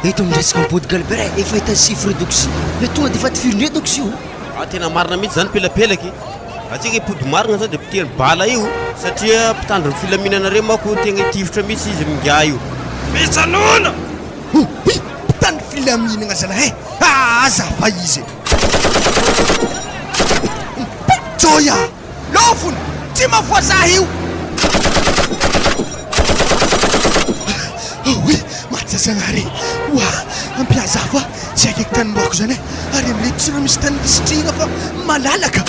eto amindresaka mipody galbert efa hita chiffre doxy le tonga de efa tifirine doxy io tena marina mihitsy zany pelapelaky atsika ipody marina zany de piteny bala io satria mpitandro ny filaminanareo mako tegna hitivitra mihitsy izy minga io mijanona mpitandro filaminana zalahy azafa izy joya lofony tsy mafoazah io oui matsazagnary wa ampiazafa tsy akaiky tany moako zany ary amile tsy raha misy tany kisitrina fa malalaka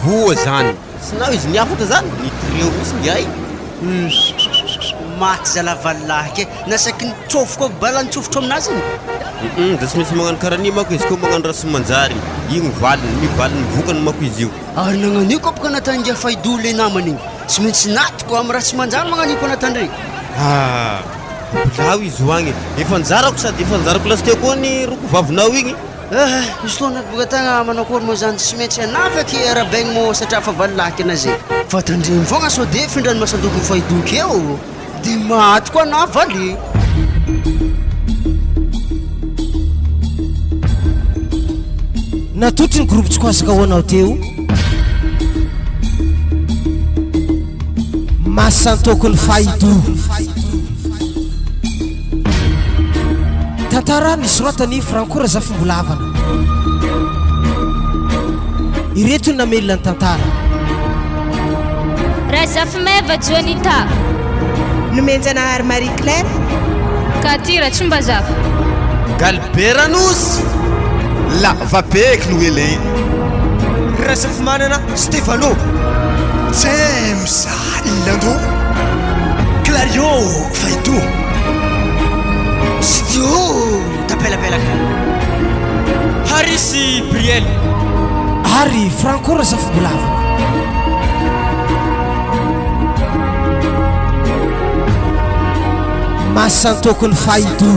voa zany sy nao izy niafatra zany nitreo misy ngiay maty zalavalalahy ke nasaky nitsofoko bala nitsofotro aminazy igny da tsy misy magnano karani mako izy koa magnano raha sy manjary igny mivaliny mivokany mako izy io ary nagnaniko apaka anatangia Faïdou le namany igny tsy maintsy natiko amin'ny raha tsy manjary magnaniko anatandre bilao izy hoagny efa njarako sady efa njarako lasy teo koa ny roko vavinao igny izy toa anaty boka tagna manakory moa zany tsy maintsy anafaky arabegny mo satria fa valalaky anazy fa tandremy fogna sao de findrany Masantokon'i Faïdou keo de maty koa navaly natotry ny groupe tsy koasaka hoanao teo Masantokon'i Faïdou Tantara nisoratany Frankora zafimbolavana ireto ny namelona ny Tantara raha zafimeva Joanita nomenjanahary Marie Claire Katira tsy mba zafy galberanus la vabeky no ele raha zafimanana Stefano James Lando Clario Faïdou Sto tapelapelaka Harisy Briel ary Frankora zafimbolavana Masantokon'i Faïdou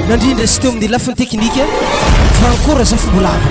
nandrindra sy teo amin'ny lafiny teknika Frankora zafimbolavana